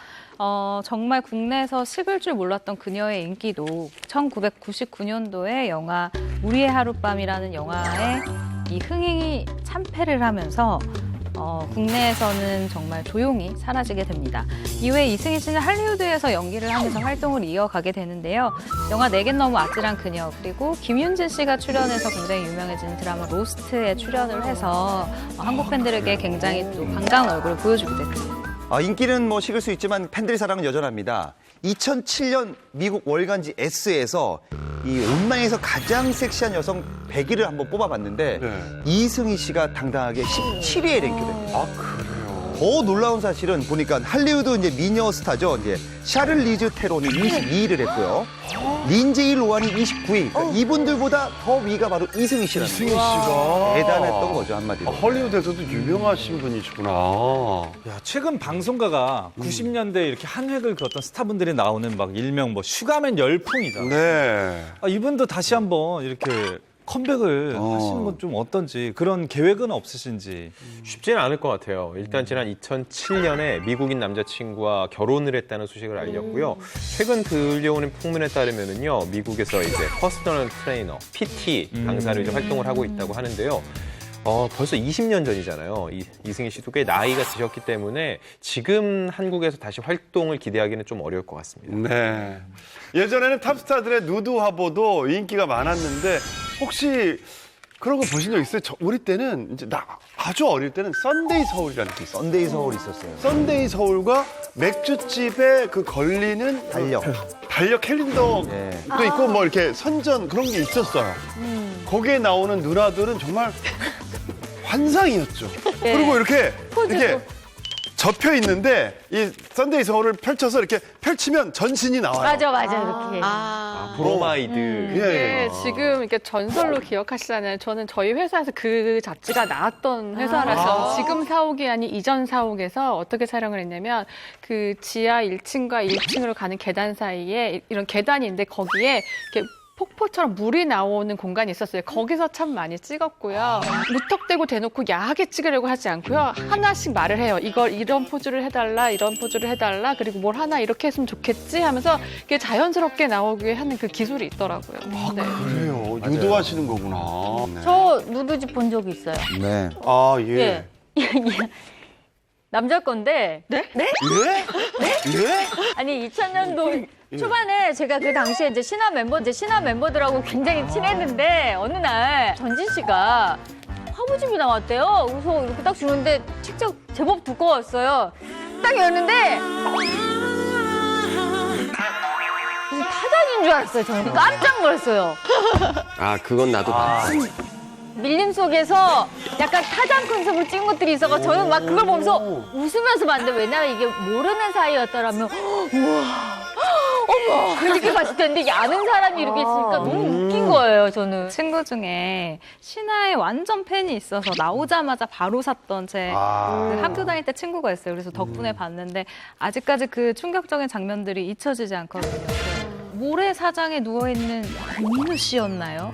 정말 국내에서 식을 줄 몰랐던 그녀의 인기도 1999년도에 영화 우리의 하룻밤이라는 영화에 이 흥행이 참패를 하면서 국내에서는 정말 조용히 사라지게 됩니다. 이후에 이승희 씨는 할리우드에서 연기를 하면서 활동을 이어가게 되는데요. 영화 내겐 너무 아찔한 그녀 그리고 김윤진 씨가 출연해서 굉장히 유명해진 드라마 로스트에 출연을 해서 한국 팬들에게 굉장히 또 반가운 얼굴을 보여주게 됐습니다. 인기는 뭐 식을 수 있지만 팬들의 사랑은 여전합니다. 2007년 미국 월간지 S에서 이 온라인에서 가장 섹시한 여성 100위를 한번 뽑아봤는데 이승희 씨가 당당하게 17위에 랭크됩니다. 그래요? 더 놀라운 사실은 보니까 할리우드 이제 미녀 스타죠. 이제 샤를리즈 테론이 22위를 했고요. 린제이 로안이 29위. 그러니까 이분들보다 더 위가 바로 이승희 씨라는 이승희 씨가 대단했던 거죠, 한마디로. 헐리우드에서도 유명하신 분이시구나. 야, 최근 방송가가 90년대 이렇게 한 획을 그었던 스타분들이 나오는 막 일명 뭐 슈가맨 열풍이다. 네. 이분도 다시 한번 이렇게 컴백을 하시는 건 좀 어떤지 그런 계획은 없으신지. 쉽지는 않을 것 같아요. 일단 지난 2007년에 미국인 남자친구와 결혼을 했다는 소식을 알렸고요. 최근 들려오는 풍문에 따르면은요, 미국에서 이제 퍼스널 트레이너, PT 강사로 이제 활동을 하고 있다고 하는데요. 벌써 20년 전이잖아요. 이승희 씨도 꽤 나이가 드셨기 때문에 지금 한국에서 다시 활동을 기대하기는 좀 어려울 것 같습니다. 네. 예전에는 탑스타들의 누드 화보도 인기가 많았는데 혹시 그런 거 보신 적 있어요? 우리 때는 이제 아주 어릴 때는 썬데이 서울이라는 게 있어요. 썬데이 서울 있었어요. 썬데이 서울과 맥주집에 그 걸리는 달력 캘린더도 있고 뭐 이렇게 선전 그런 게 있었어요. 거기에 나오는 누나들은 정말 환상이었죠. 그리고 이렇게 접혀 있는데 이 썬데이 서울을 펼쳐서 이렇게 펼치면 전신이 나와요. 맞아, 이렇게. 브로마이드. 예. 지금 이렇게 전설로 기억하시잖아요. 저는 저희 회사에서 그 잡지가 나왔던 회사라서 지금 사옥이 아닌 이전 사옥에서 어떻게 촬영을 했냐면 그 지하 1층과 1층으로 가는 계단 사이에 이런 계단이 있는데 거기에 이렇게 폭포처럼 물이 나오는 공간이 있었어요. 거기서 참 많이 찍었고요. 무턱대고 대놓고 야하게 찍으려고 하지 않고요. 하나씩 말을 해요. 이걸 이런 포즈를 해달라, 이런 포즈를 해달라, 그리고 뭘 하나 이렇게 했으면 좋겠지 하면서 이게 자연스럽게 나오게 하는 그 기술이 있더라고요. 네. 그래요. 유도하시는 거구나. 네. 저 누드집 본 적이 있어요. 네. 아, 예. 남자 건데. 예? 예? 아니 2000년도 초반에 제가 그 당시에 이제 신화 멤버들하고 굉장히 친했는데 어느 날 전진 씨가 화보집이 나왔대요. 그래서 이렇게 딱 주는데 책장 제법 두꺼웠어요. 딱 열었는데 무슨 타잔인 줄 알았어요. 저는 깜짝 놀랐어요. 아, 그건 나도 봤어. 밀림 속에서 약간 타잔 컨셉으로 찍은 것들이 있어서 저는 막 그걸 보면서 웃으면서 봤는데 왜냐면 이게 모르는 사이였더라면 우와 어머 그렇게 봤을 텐데 아는 사람이 이렇게 있으니까 너무 웃긴 거예요. 저는 친구 중에 신화의 완전 팬이 있어서 나오자마자 바로 샀던 제 그 학교 다닐 때 친구가 있어요. 그래서 덕분에 봤는데 아직까지 그 충격적인 장면들이 잊혀지지 않거든요. 그 모래사장에 누워있는 민우 씨였나요?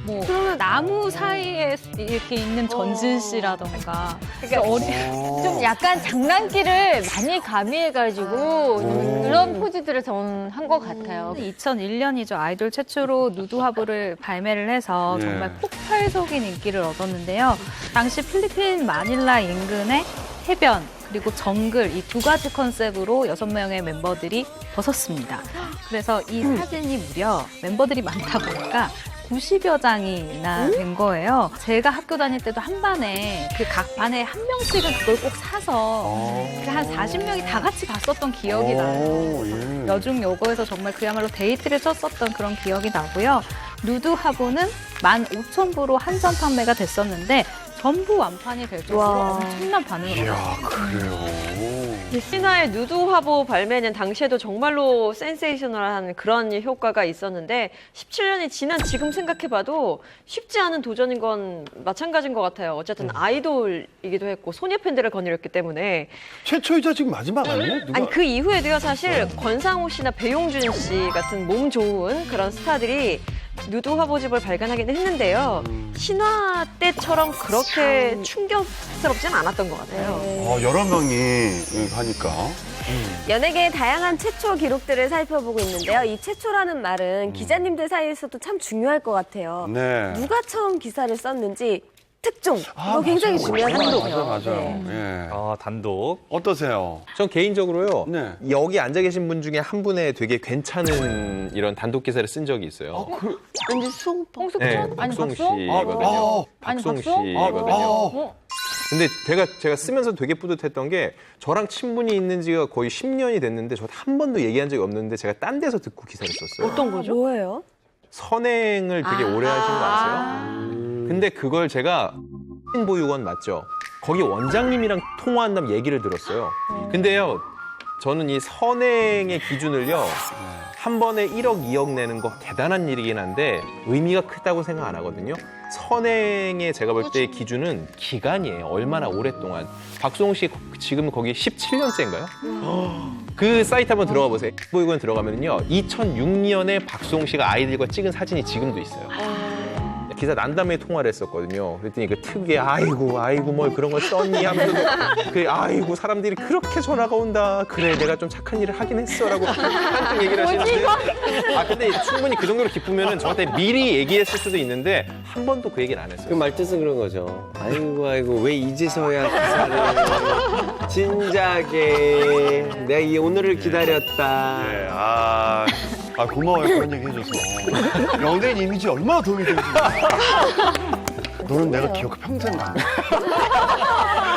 뭐 나무 사이에 이렇게 있는 전진 씨라던가 좀 약간 장난기를 많이 가미해가지고 그런 포즈들을 저는 한 것 같아요. 2001년이죠. 아이돌 최초로 누드 화보를 발매를 해서 정말 폭발적인 인기를 얻었는데요. 당시 필리핀 마닐라 인근의 해변 그리고 정글 이 두 가지 컨셉으로 6명의 멤버들이 벗었습니다. 그래서 이 사진이 무려 멤버들이 많다 보니까 90여 장이나 된 거예요. 제가 학교 다닐 때도 한 반에 그 각 반에 한 명씩은 그걸 꼭 사서 한 40명이 다 같이 봤었던 기억이 나요. 여중여고에서 정말 그야말로 데이트를 쳤었던 그런 기억이 나고요. 누드 화보는 15,000부로 한정 판매가 됐었는데 전부 완판이 될 정도로 엄청난 반응을 얻었습니다. 그래요. 신화의 누드 화보 발매는 당시에도 정말로 센세이셔널한 그런 효과가 있었는데 17년이 지난 지금 생각해봐도 쉽지 않은 도전인 건 마찬가지인 것 같아요. 어쨌든 아이돌이기도 했고 소녀 팬들을 거느렸기 때문에 최초이자 지금 마지막 아니에요? 누가? 아니 그 이후에도요 사실 권상우 씨나 배용준 씨 같은 몸 좋은 그런 스타들이 누드 화보집을 발간하긴 했는데요. 신화 때처럼 그렇게 충격스럽진 않았던 것 같아요. 여러 명이 하니까. 연예계의 다양한 최초 기록들을 살펴보고 있는데요. 이 최초라는 말은 기자님들 사이에서도 참 중요할 것 같아요. 네. 누가 처음 기사를 썼는지 특종, 이거 굉장히 중요하거든요. 맞아요. 예. 단독. 어떠세요? 전 개인적으로요. 네. 여기 앉아 계신 분 중에 한 분의 되게 괜찮은 이런 단독 기사를 쓴 적이 있어요. 왠지 수홍 네, 박송 씨거든요. 박송 씨거든요. 근데 제가 쓰면서 되게 뿌듯했던 게 저랑 친분이 있는 지가 거의 10년이 됐는데 저 한 번도 얘기한 적이 없는데 제가 딴 데서 듣고 기사를 썼어요. 어떤 거죠? 뭐예요? 선행을 되게 오래 하신 거 아세요? 근데 그걸 제가 보육원 맞죠? 거기 원장님이랑 통화한 다음 얘기를 들었어요. 근데요, 저는 이 선행의 기준을요, 한 번에 1억, 2억 내는 거 대단한 일이긴 한데 의미가 크다고 생각 안 하거든요. 선행의 제가 볼 때 기준은 기간이에요. 얼마나 오랫동안. 박수홍 씨 지금 거기 17년째인가요? 그 사이트 한번 들어가 보세요. 보육원 들어가면요, 2006년에 박수홍 씨가 아이들과 찍은 사진이 지금도 있어요. 기사 난 다음에 통화를 했었거든요. 그랬더니 그 특유의 아이고 뭘 그런 걸 썼니 하면서 아이고 사람들이 그렇게 전화가 온다. 그래 내가 좀 착한 일을 하긴 했어라고 한뜻 얘기를 하시는데 근데 충분히 그 정도로 기쁘면은 저한테 미리 얘기했을 수도 있는데 한 번도 그 얘기를 안 했어요. 그 말뜻은 그런 거죠. 아이고 왜 이제서야 기사를 진작에 내가 이 오늘을 기다렸다. 네, 고마워요. 그런 얘기 해줘서. 연예인 이미지 얼마나 도움이 되는지. 너는 내가 기억 평생 나.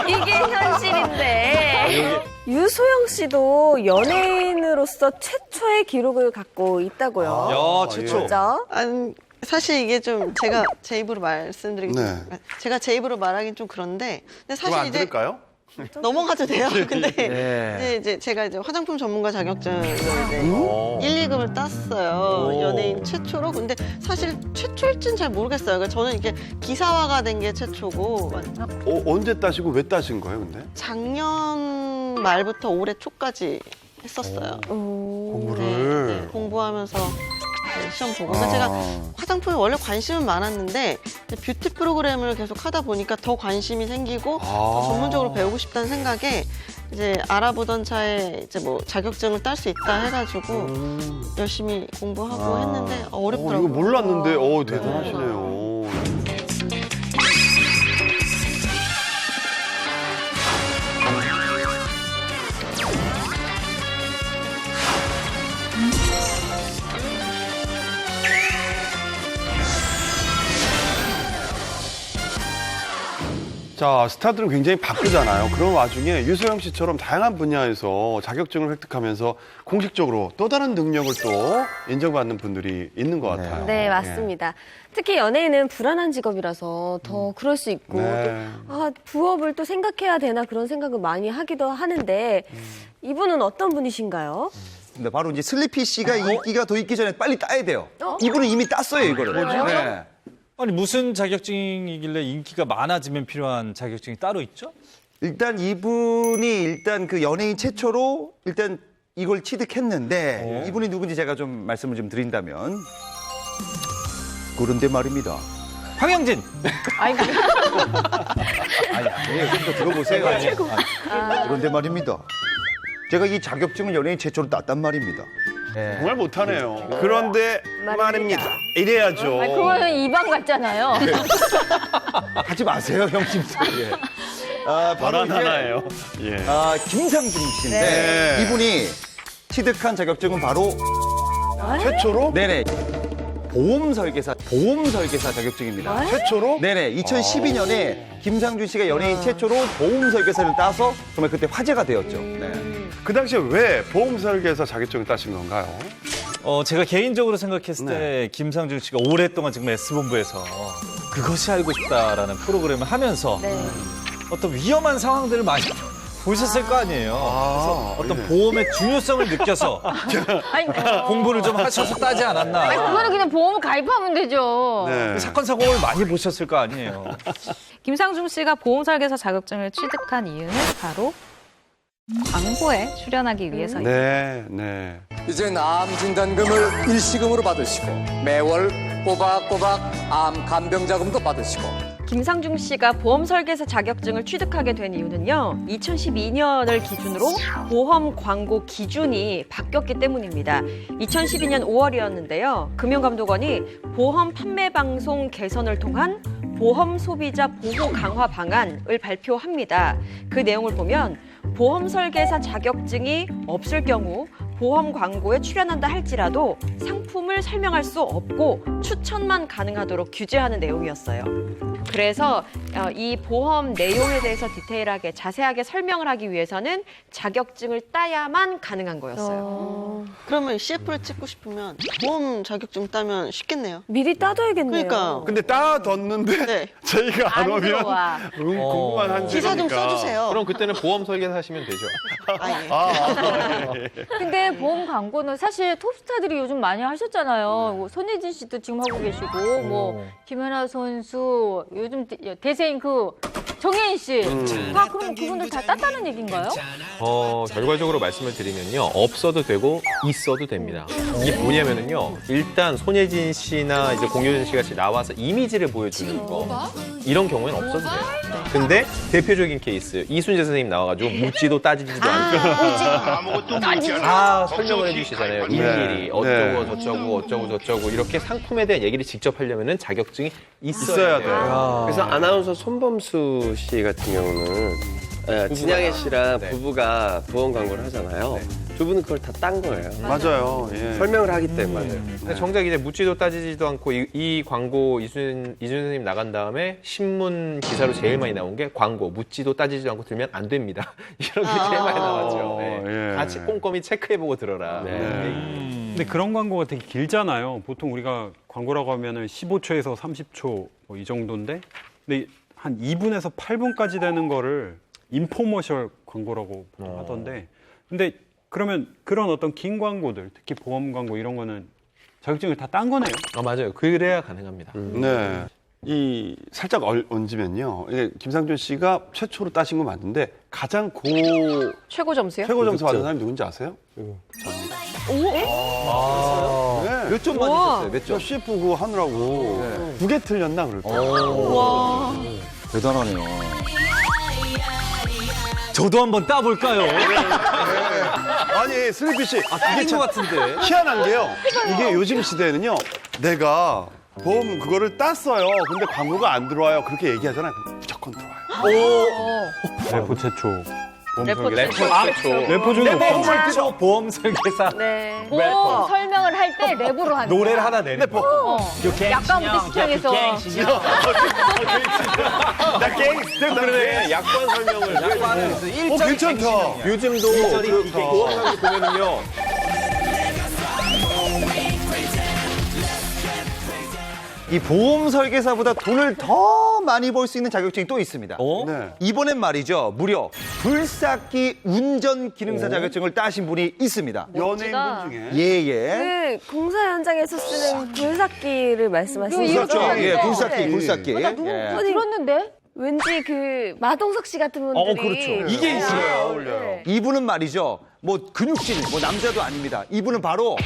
이게 현실인데. 유소영 씨도 연예인으로서 최초의 기록을 갖고 있다고요. 최초. 그죠? 아니, 사실 이게 좀 제가 제 입으로 말씀드리기 네. 제가 제 입으로 말하긴 좀 그런데 근데 사실 안 이제 들을까요? 넘어가도 돼요. 근데 네. 이제 제가 이제 화장품 전문가 자격증을 이제 1, 2급을 땄어요. 연예인 최초로. 근데 사실 최초일진 잘 모르겠어요. 그러니까 저는 이게 기사화가 된 게 최초고 언제 따시고 왜 따신 거예요, 근데? 작년 말부터 올해 초까지 했었어요. 공부를. 네, 공부하면서 시험 보고. 그러니까 제가 화장품에 원래 관심은 많았는데 뷰티 프로그램을 계속 하다 보니까 더 관심이 생기고 더 전문적으로 배우고 싶다는 생각에 이제 알아보던 차에 이제 뭐 자격증을 딸 수 있다 해가지고 열심히 공부하고 했는데 어렵더라고요. 이거 몰랐는데, 대단하시네요. 자, 스타들은 굉장히 바쁘잖아요. 그런 와중에 유소영 씨처럼 다양한 분야에서 자격증을 획득하면서 공식적으로 또 다른 능력을 또 인정받는 분들이 있는 것 같아요. 네, 맞습니다. 특히 연예인은 불안한 직업이라서 더 그럴 수 있고 네. 또 부업을 또 생각해야 되나 그런 생각을 많이 하기도 하는데 이분은 어떤 분이신가요? 네, 바로 이제 슬리피 씨가 인기가 더 있기 전에 빨리 따야 돼요. 이분은 이미 땄어요, 이거를. 네. 아니 무슨 자격증이길래 인기가 많아지면 필요한 자격증이 따로 있죠? 일단 이분이 일단 그 연예인 최초로 일단 이걸 취득했는데 이분이 누군지 제가 좀 말씀을 좀 드린다면 그런데 말입니다. 황영진. 아니, 좀 더 들어보세요. 그런데 말입니다. 제가 이 자격증을 연예인 최초로 땄단 말입니다. 네. 정말 못하네요. 그런데 말입니다. 이래야죠. 그거는 이방 같잖아요. 하지 마세요, 형님. 바로 이제 하나예요. 예. 김상중 씨인데 네. 이분이 취득한 자격증은 바로 최초로? 네네. 보험 설계사 자격증입니다. 최초로? 네네. 2012년에 김상준 씨가 연예인 최초로 보험 설계사를 따서 정말 그때 화제가 되었죠. 네. 그 당시에 왜 보험 설계사 자격증을 따신 건가요? 제가 개인적으로 생각했을 때 김상중 씨가 오랫동안 지금 S본부에서 그것이 알고 싶다라는 프로그램을 하면서 어떤 위험한 상황들을 많이 보셨을 거 아니에요. 그래서 어떤 보험의 중요성을 느껴서 공부를 좀 하셔서 따지 않았나. 그거는 그냥 보험을 가입하면 되죠. 사건 사고를 많이 보셨을 거 아니에요. 김상중 씨가 보험 설계사 자격증을 취득한 이유는 바로 광고에 출연하기 위해서입니다. 네. 이제 암 진단금을 일시금으로 받으시고 매월 꼬박꼬박 암 간병 자금도 받으시고. 김상중 씨가 보험 설계사 자격증을 취득하게 된 이유는요. 2012년을 기준으로 보험 광고 기준이 바뀌었기 때문입니다. 2012년 5월이었는데요. 금융감독원이 보험 판매 방송 개선을 통한 보험 소비자 보호 강화 방안을 발표합니다. 그 내용을 보면 보험 설계사 자격증이 없을 경우 보험 광고에 출연한다 할지라도 상품을 설명할 수 없고 추천만 가능하도록 규제하는 내용이었어요. 그래서 이 보험 내용에 대해서 디테일하게 자세하게 설명을 하기 위해서는 자격증을 따야만 가능한 거였어요. 그러면 CF를 찍고 싶으면 보험 자격증 따면 쉽겠네요. 미리 따둬야겠네요. 그러니까. 근데 따뒀는데 저희가 안 오면 궁금한 한 기사 좀 써주세요. 그럼 그때는 보험 설계사 하시면 되죠. 근데 보험 광고는 사실 톱스타들이 요즘 많이 하셨잖아요. 뭐 손예진 씨도 지금 하고 계시고, 뭐 김연아 선수, 요즘 대세인 그 정혜인 씨. 다 그럼 그분들 다 땄다는 얘기인가요? 결과적으로 말씀을 드리면요. 없어도 되고 있어도 됩니다. 이게 뭐냐면은요. 일단 손예진 씨나 이제 공효진 씨 같이 나와서 이미지를 보여주는 거. 이런 경우에는 없어도 돼요. 근데 대표적인 케이스. 이순재 선생님 나와가지고 묻지도 따지지도 않고. 아무것도 묻지 설명을 해주시잖아요. 일일이 어쩌고 저쩌고 저쩌고 이렇게 상품에 대한 얘기를 직접 하려면은 자격증이 있어야 돼요. 그래서 아나운서 손범수 씨 같은 경우는 진양혜 씨랑 부부가 보험 광고를 하잖아요. 두 분은 그걸 다 딴 거예요. 맞아요. 설명을 하기 때문에. 근데 정작 이제 묻지도 따지지도 않고 이 광고 이준 선생님 나간 다음에 신문 기사로 제일 많이 나온 게 광고 묻지도 따지지도 않고 들면 안 됩니다. 이런 게 제일 많이 나왔죠. 같이 꼼꼼히 체크해보고 들어라. 근데 그런 광고가 되게 길잖아요. 보통 우리가 광고라고 하면은 15초에서 30초 뭐 이 정도인데, 근데 한 2분에서 8분까지 되는 거를 인포머셜 광고라고 하던데, 근데 그러면 그런 어떤 긴 광고들, 특히 보험 광고 이런 거는 자격증을 다 딴 거네요? 맞아요. 그래야 가능합니다. 네. 이 살짝 얹으면요. 이게 김상준 씨가 최초로 따신 건 맞는데 가장 최고 점수요? 최고 점수 받은 사람이 누군지 아세요? 오? 네. 몇 점 맞으셨어요? 몇 점? CF 그거 하느라고 2개 틀렸나 그럴 거예요. 와. 대단하네요. 저도 한번 따볼까요? 아니 슬리피 씨, 이게 것 같은데. 희한한 게요. 이게 요즘 시대에는요. 내가 보험 그거를 땄어요. 근데 광고가 안 들어와요. 그렇게 얘기하잖아요. 무조건 들어와요. 래퍼 최초. 래퍼 래퍼 중에 최초 보험 설계사. 네. 보험 설명을 할 때 랩으로 하는 노래를 하나 내는 거. 약간부터 시작해서 나 갱스터 그러네. 약관 설명을. 괜찮다. 요즘도 그 보험 광고 보면은요. 이 보험 설계사보다 돈을 더 많이 벌 수 있는 자격증이 또 있습니다. 네. 이번엔 말이죠. 무려 불삭기 운전 기능사 자격증을 따신 분이 있습니다. 연예인분 중에. 예. 그 공사 현장에서 쓰는 굴삭기를 말씀하시는 거죠? 그렇죠. 예, 네. 굴삭기. 나 누구 예. 들었는데? 왠지 그 마동석 씨 같은 분들이 그렇죠. 이게 있어요. 어울려요. 이분은 말이죠. 뭐 근육질, 뭐 남자도 아닙니다. 이분은 바로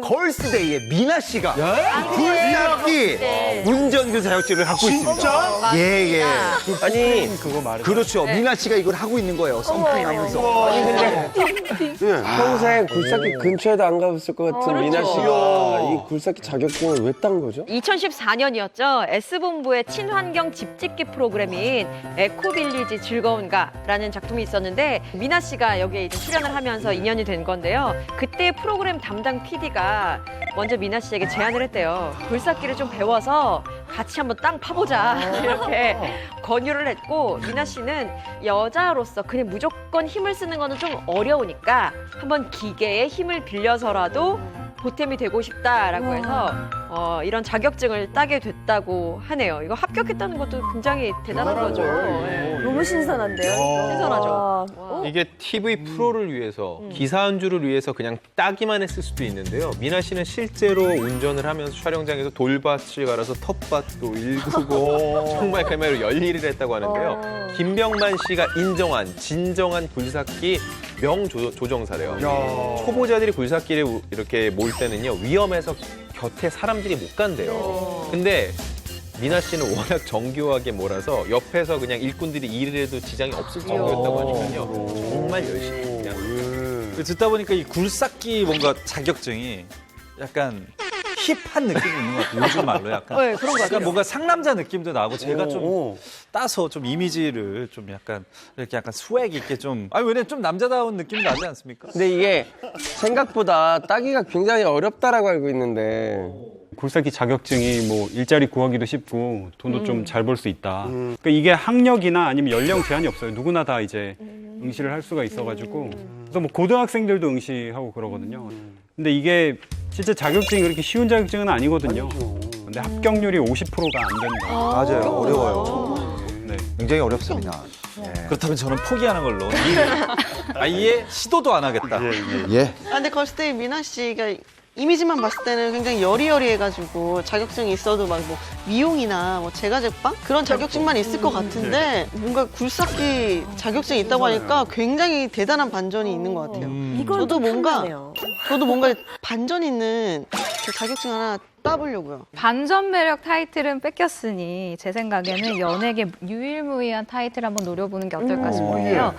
걸스데이의 미나 씨가 굴삭기 운전교사 자격증을 갖고 있습니다. 예. 아니 그렇죠. 미나 씨가 이걸 하고 있는 거예요. 썸핑하면서. 아니 근데 평생 굴삭기 근처에도 안 가봤을 것 같은 미나 씨가 이 굴삭기 자격증을 왜 딴 거죠? 2014년이었죠. S본부의 친환경 집짓기 프로그램인 에코빌리지 즐거운가라는 작품이 있었는데 미나 씨가 여기에 이제 출연을 하면서 인연이 된 건데요. 그때 프로그램 담당 PD가 먼저 미나 씨에게 제안을 했대요. 굴삭기를 좀 배워서 같이 한번 땅 파보자 이렇게 권유를 했고 미나 씨는 여자로서 그냥 무조건 힘을 쓰는 거는 좀 어려우니까 한번 기계의 힘을 빌려서라도 보탬이 되고 싶다라고 해서 이런 자격증을 따게 됐다고 하네요. 이거 합격했다는 것도 굉장히 대단한 거죠. 네. 너무 신선한데요? 신선하죠. 이게 TV 프로를 위해서 기사 연주를 위해서 그냥 따기만 했을 수도 있는데요. 미나 씨는 실제로 운전을 하면서 촬영장에서 돌밭을 갈아서 텃밭도 일구고 정말 그야말로 열일을 했다고 하는데요. 김병만 씨가 인정한 진정한 굴삭기 명조정사래요. 초보자들이 굴삭기를 이렇게 몰 때는요 위험해서 곁에 사람들이 못 간대요. 근데 미나 씨는 워낙 정교하게 몰아서 옆에서 그냥 일꾼들이 일을 해도 지장이 없을 정도였다고 하니까요. 정말 열심히 그냥. 듣다 보니까 이 굴삭기 뭔가 자격증이 약간 힙한 느낌이 있는 것 같아요. 요즘 말로 약간. 네, 그런 것 같아요. 약간 뭔가 상남자 느낌도 나고 제가 좀 따서 좀 이미지를 좀 약간 이렇게 약간 스웩 있게 좀 왜냐면 좀 남자다운 느낌이 나지 않습니까? 근데 이게 생각보다 따기가 굉장히 어렵다라고 알고 있는데 굴삭기 자격증이 뭐 일자리 구하기도 쉽고 돈도 좀 잘 벌 수 있다. 그러니까 이게 학력이나 아니면 연령 제한이 없어요. 누구나 다 이제 응시를 할 수가 있어가지고 그래서 뭐 고등학생들도 응시하고 그러거든요. 근데 이게 실제 자격증이 그렇게 쉬운 자격증은 아니거든요. 근데 합격률이 50%가 안 된다. 맞아요. 어려워요. 네. 굉장히 어렵습니다. 그렇다면 저는 포기하는 걸로. 아예 시도도 안 하겠다. 예. 근데 걸스데이 미나 씨가 이미지만 봤을 때는 굉장히 여리여리해가지고 자격증이 있어도 막 뭐 미용이나 뭐 제과제빵 그런 자격증만 있을 것 같은데 뭔가 굴삭기 자격증이 있다고 하니까 굉장히 대단한 반전이 있는 것 같아요. 저도 뭔가 반전 있는 그 자격증 하나 따보려고요. 반전 매력 타이틀은 뺏겼으니 제 생각에는 연예계 유일무이한 타이틀 한번 노려보는 게 어떨까 싶은데요.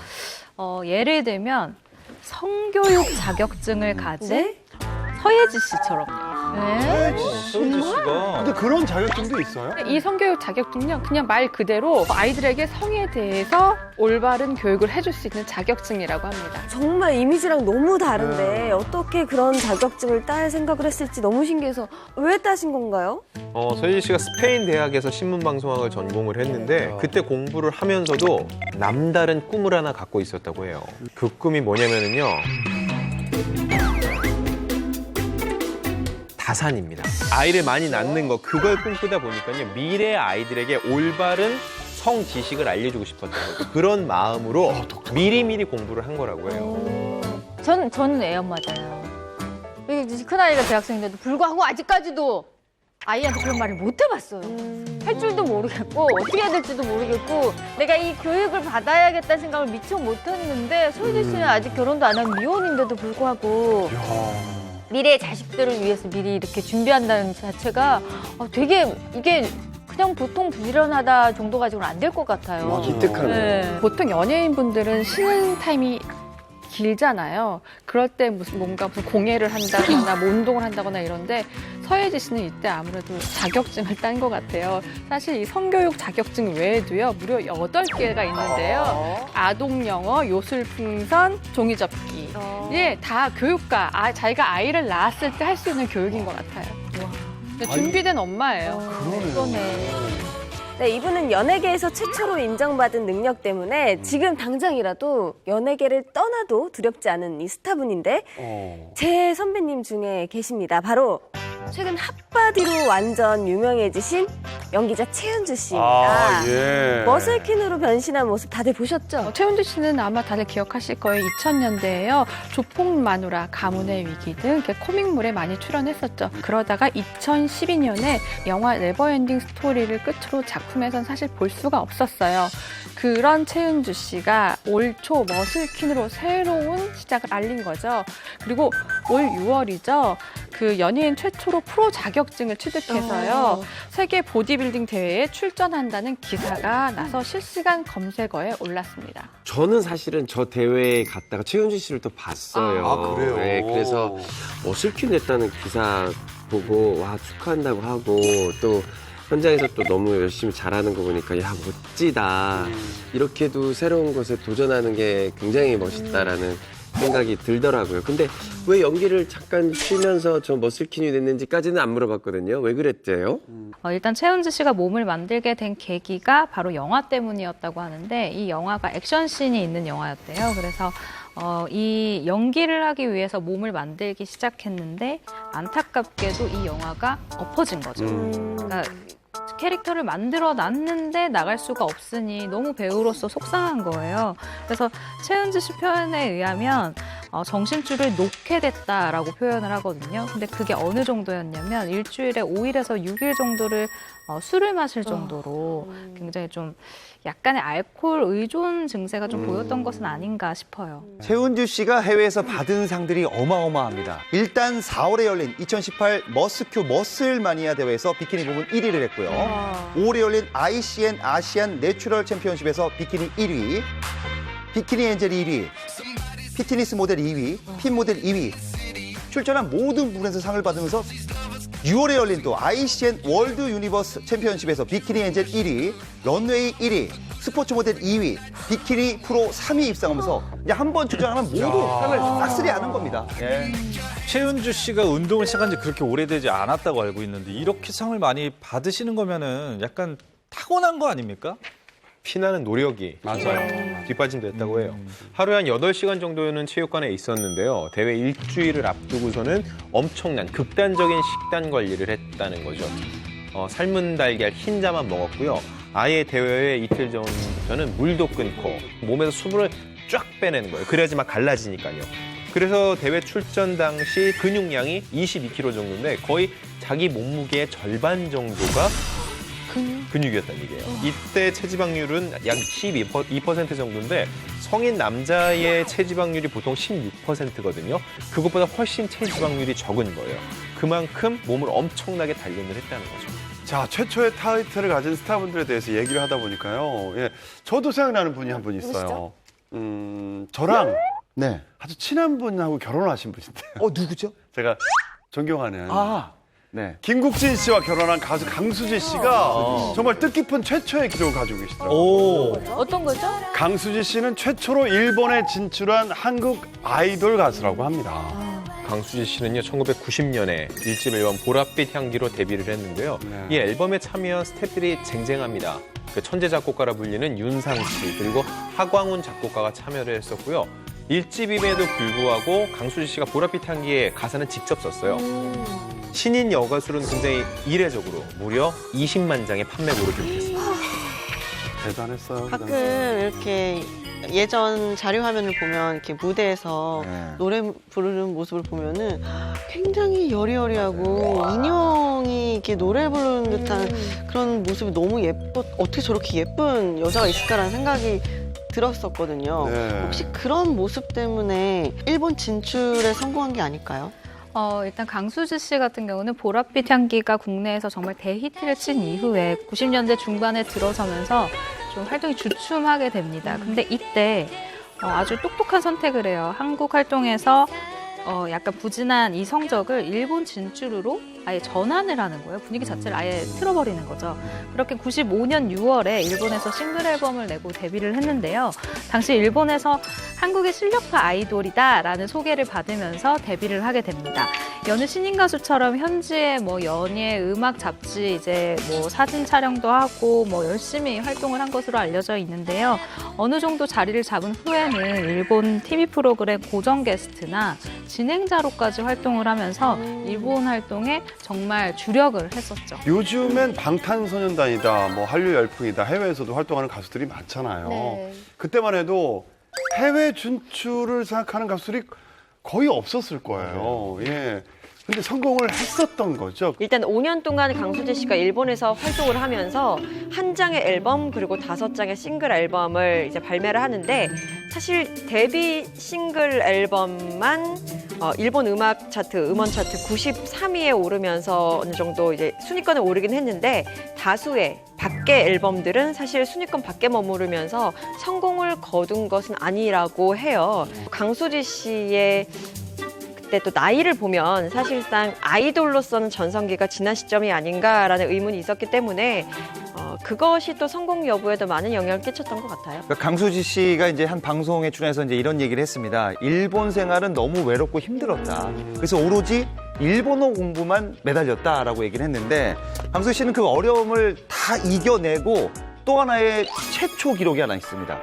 예를 들면 성교육 자격증을 가진 서예지 씨처럼요. 근데 그런 자격증도 있어요? 이 성교육 자격증은요, 그냥 말 그대로 아이들에게 성에 대해서 올바른 교육을 해줄 수 있는 자격증이라고 합니다. 정말 이미지랑 너무 다른데 어떻게 그런 자격증을 딸 생각을 했을지 너무 신기해서 왜 따신 건가요? 서예지 씨가 스페인 대학에서 신문방송학을 전공을 했는데 그때 공부를 하면서도 남다른 꿈을 하나 갖고 있었다고 해요. 그 꿈이 뭐냐면은요. 다산입니다. 아이를 많이 낳는 거 그걸 꿈꾸다 보니까요. 미래 아이들에게 올바른 성 지식을 알려주고 싶었던 거죠. 그런 마음으로 미리미리 공부를 한 거라고 해요. 저는 애 엄마잖아요. 이게 큰아이가 대학생인데도 불구하고 아직까지도 아이한테 그런 말을 못 해봤어요. 할 줄도 모르겠고 어떻게 해야 될지도 모르겠고 내가 이 교육을 받아야겠다는 생각을 미처 못했는데 소유진 씨는 아직 결혼도 안 한 미혼인데도 불구하고 미래의 자식들을 위해서 미리 이렇게 준비한다는 자체가 되게 이게 그냥 보통 부지런하다 정도 가지고는 안 될 것 같아요. 기특하네요. 보통 연예인분들은 쉬는 타임이 길잖아요. 그럴 때 뭔가 공예를 한다거나 뭐 운동을 한다거나 이런데 서예지 씨는 이때 아무래도 자격증을 딴 것 같아요. 사실 이 성교육 자격증 외에도요. 무려 8개가 있는데요. 아동영어, 요술풍선, 종이접기. 예, 다 교육과 자기가 아이를 낳았을 때 할 수 있는 교육인 것 같아요. 근데 준비된 엄마예요. 그러네. 네, 이분은 연예계에서 최초로 인정받은 능력 때문에 지금 당장이라도 연예계를 떠나도 두렵지 않은 이 스타분인데 제 선배님 중에 계십니다. 바로 최근 핫바디로 완전 유명해지신 연기자 최은주 씨입니다. 예. 머슬퀸으로 변신한 모습 다들 보셨죠? 최은주 씨는 아마 다들 기억하실 거예요. 2000년대에요. 조폭 마누라, 가문의 위기 등 이렇게 코믹물에 많이 출연했었죠. 그러다가 2012년에 영화 네버엔딩 스토리를 끝으로 작품에선 사실 볼 수가 없었어요. 그런 최은주 씨가 올 초 머슬퀸으로 새로운 시작을 알린 거죠. 그리고 올 6월이죠. 그 연예인 최초로 프로 자격증을 취득해서요. 세계 보디빌딩 대회에 출전한다는 기사가 나서 실시간 검색어에 올랐습니다. 저는 사실은 저 대회에 갔다가 최은주 씨를 또 봤어요. 아, 그래요? 네, 그래서 머슬퀸 냈다는 기사 보고 와 축하한다고 하고 또 현장에서 또 너무 열심히 잘하는 거 보니까 야 멋지다. 이렇게도 새로운 것에 도전하는 게 굉장히 멋있다라는 생각이 들더라고요. 근데 왜 연기를 잠깐 쉬면서 저 머슬퀸이 됐는지까지는 안 물어봤거든요. 왜 그랬대요? 일단 최은주 씨가 몸을 만들게 된 계기가 바로 영화 때문이었다고 하는데 이 영화가 액션씬이 있는 영화였대요. 그래서 이 연기를 하기 위해서 몸을 만들기 시작했는데 안타깝게도 이 영화가 엎어진 거죠. 그러니까 캐릭터를 만들어 놨는데 나갈 수가 없으니 너무 배우로서 속상한 거예요. 그래서 최은주 씨 표현에 의하면 정신줄을 놓게 됐다라고 표현을 하거든요. 근데 그게 어느 정도였냐면 일주일에 5일에서 6일 정도를 술을 마실 정도로 굉장히 좀 약간의 알코올 의존 증세가 좀 보였던 것은 아닌가 싶어요. 최은주 씨가 해외에서 받은 상들이 어마어마합니다. 일단 4월에 열린 2018 머스큐 머슬마니아 대회에서 비키니 부문 1위를 했고요. 5월에 열린 ICN 아시안 내추럴 챔피언십에서 비키니 1위, 비키니 엔젤 1위, 피트니스 모델 2위, 핀 모델 2위. 출전한 모든 부분에서 상을 받으면서 6월에 열린 또 ICN 월드 유니버스 챔피언십에서 비키니 엔젤 1위, 런웨이 1위, 스포츠 모델 2위, 비키니 프로 3위 입상하면서 이제 한 번 출전하면 모두 상을 싹쓸이 하는 겁니다. 예. 최은주 씨가 운동을 시작한 지 그렇게 오래되지 않았다고 알고 있는데 이렇게 상을 많이 받으시는 거면은 약간 타고난 거 아닙니까? 피나는 노력이 맞아요. 뒷받침됐다고 해요. 하루에 한 8시간 정도는 체육관에 있었는데요. 대회 일주일을 앞두고서는 엄청난 극단적인 식단 관리를 했다는 거죠. 삶은 달걀 흰자만 먹었고요. 아예 대회 이틀 전부터는 물도 끊고 몸에서 수분을 쫙 빼내는 거예요. 그래야지만 갈라지니까요. 그래서 대회 출전 당시 근육량이 22kg 정도인데 거의 자기 몸무게의 절반 정도가 근육이었다는 얘기예요. 이때 체지방률은 약 12% 정도인데 성인 남자의 체지방률이 보통 16%거든요. 그것보다 훨씬 체지방률이 적은 거예요. 그만큼 몸을 엄청나게 단련을 했다는 거죠. 자, 최초의 타이틀을 가진 스타분들에 대해서 얘기를 하다 보니까요. 예, 저도 생각나는 분이 한 분 있어요. 저랑 네. 아주 친한 분하고 결혼하신 분인데요. 누구죠? 제가 존경하는 네. 김국진 씨와 결혼한 가수 강수지 씨가 정말 뜻깊은 최초의 기록을 가지고 계시더라고요. 어떤 거죠? 강수지 씨는 최초로 일본에 진출한 한국 아이돌 가수라고 합니다. 강수지 씨는요, 1990년에 1집 앨범 보랏빛 향기로 데뷔를 했는데요. 이 앨범에 참여한 스태프들이 쟁쟁합니다. 그 천재 작곡가라 불리는 윤상 씨, 그리고 하광훈 작곡가가 참여를 했었고요. 1집임에도 불구하고 강수지 씨가 보랏빛 향기의 가사는 직접 썼어요. 신인 여가수는 굉장히 이례적으로 무려 20만 장의 판매고를 기록했습니다. 대단했어요. 가끔 이렇게 예전 자료 화면을 보면 이렇게 무대에서 노래 부르는 모습을 보면은 굉장히 여리여리하고 인형이 이렇게 노래 부르는 듯한 그런 모습이 너무 어떻게 저렇게 예쁜 여자가 있을까라는 생각이 들었었거든요. 혹시 그런 모습 때문에 일본 진출에 성공한 게 아닐까요? 일단 강수지 씨 같은 경우는 보랏빛 향기가 국내에서 정말 대히트를 친 이후에 90년대 중반에 들어서면서 좀 활동이 주춤하게 됩니다. 근데 이때 아주 똑똑한 선택을 해요. 한국 활동에서 약간 부진한 이 성적을 일본 진출으로 아예 전환을 하는 거예요. 분위기 자체를 아예 틀어버리는 거죠. 그렇게 95년 6월에 일본에서 싱글 앨범을 내고 데뷔를 했는데요. 당시 일본에서 한국의 실력파 아이돌이다라는 소개를 받으면서 데뷔를 하게 됩니다. 여느 신인 가수처럼 현지의 뭐 연예, 음악 잡지 이제 뭐 사진 촬영도 하고 뭐 열심히 활동을 한 것으로 알려져 있는데요. 어느 정도 자리를 잡은 후에는 일본 TV 프로그램 고정 게스트나 진행자로까지 활동을 하면서 일본 활동에 정말 주력을 했었죠. 요즘엔 방탄소년단이다, 뭐 한류 열풍이다, 해외에서도 활동하는 가수들이 많잖아요. 네. 그때만 해도 해외 진출을 생각하는 가수들이 거의 없었을 거예요. 예. 근데 성공을 했었던 거죠. 일단 5년 동안 강수지 씨가 일본에서 활동을 하면서 한 장의 앨범 그리고 5장의 싱글 앨범을 이제 발매를 하는데 사실 데뷔 싱글 앨범만 일본 음악 차트, 음원 차트 93위에 오르면서 어느 정도 이제 순위권에 오르긴 했는데 다수의 밖의 앨범들은 사실 순위권 밖에 머무르면서 성공을 거둔 것은 아니라고 해요. 강수지 씨의 그때 또 나이를 보면 사실상 아이돌로서는 전성기가 지난 시점이 아닌가라는 의문이 있었기 때문에 그것이 또 성공 여부에도 많은 영향을 끼쳤던 것 같아요. 그러니까 강수지 씨가 이제 한 방송에 출연해서 이제 이런 얘기를 했습니다. 일본 생활은 너무 외롭고 힘들었다. 그래서 오로지 일본어 공부만 매달렸다라고 얘기를 했는데 강수지 씨는 그 어려움을 다 이겨내고 또 하나의 최초 기록이 하나 있습니다.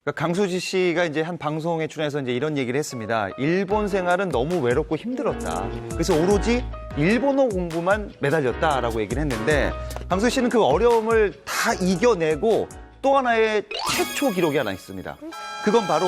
그러니까 강수지 씨가 이제 한 방송에 출연해서 이제 이런 얘기를 했습니다. 일본 생활은 너무 외롭고 힘들었다. 그래서 오로지 일본어 공부만 매달렸다라고 얘기를 했는데 강수지 씨는 그 어려움을 다 이겨내고 또 하나의 최초 기록이 하나 있습니다. 그건 바로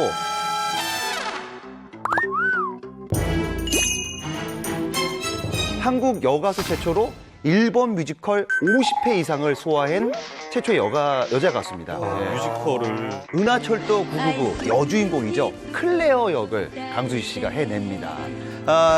한국 여가수 최초로 일본 뮤지컬 50회 이상을 소화한 최초의 여자 가수입니다. 뮤지컬을 은하철도 999 여주인공이죠. 클레어 역을 강수지 씨가 해냅니다.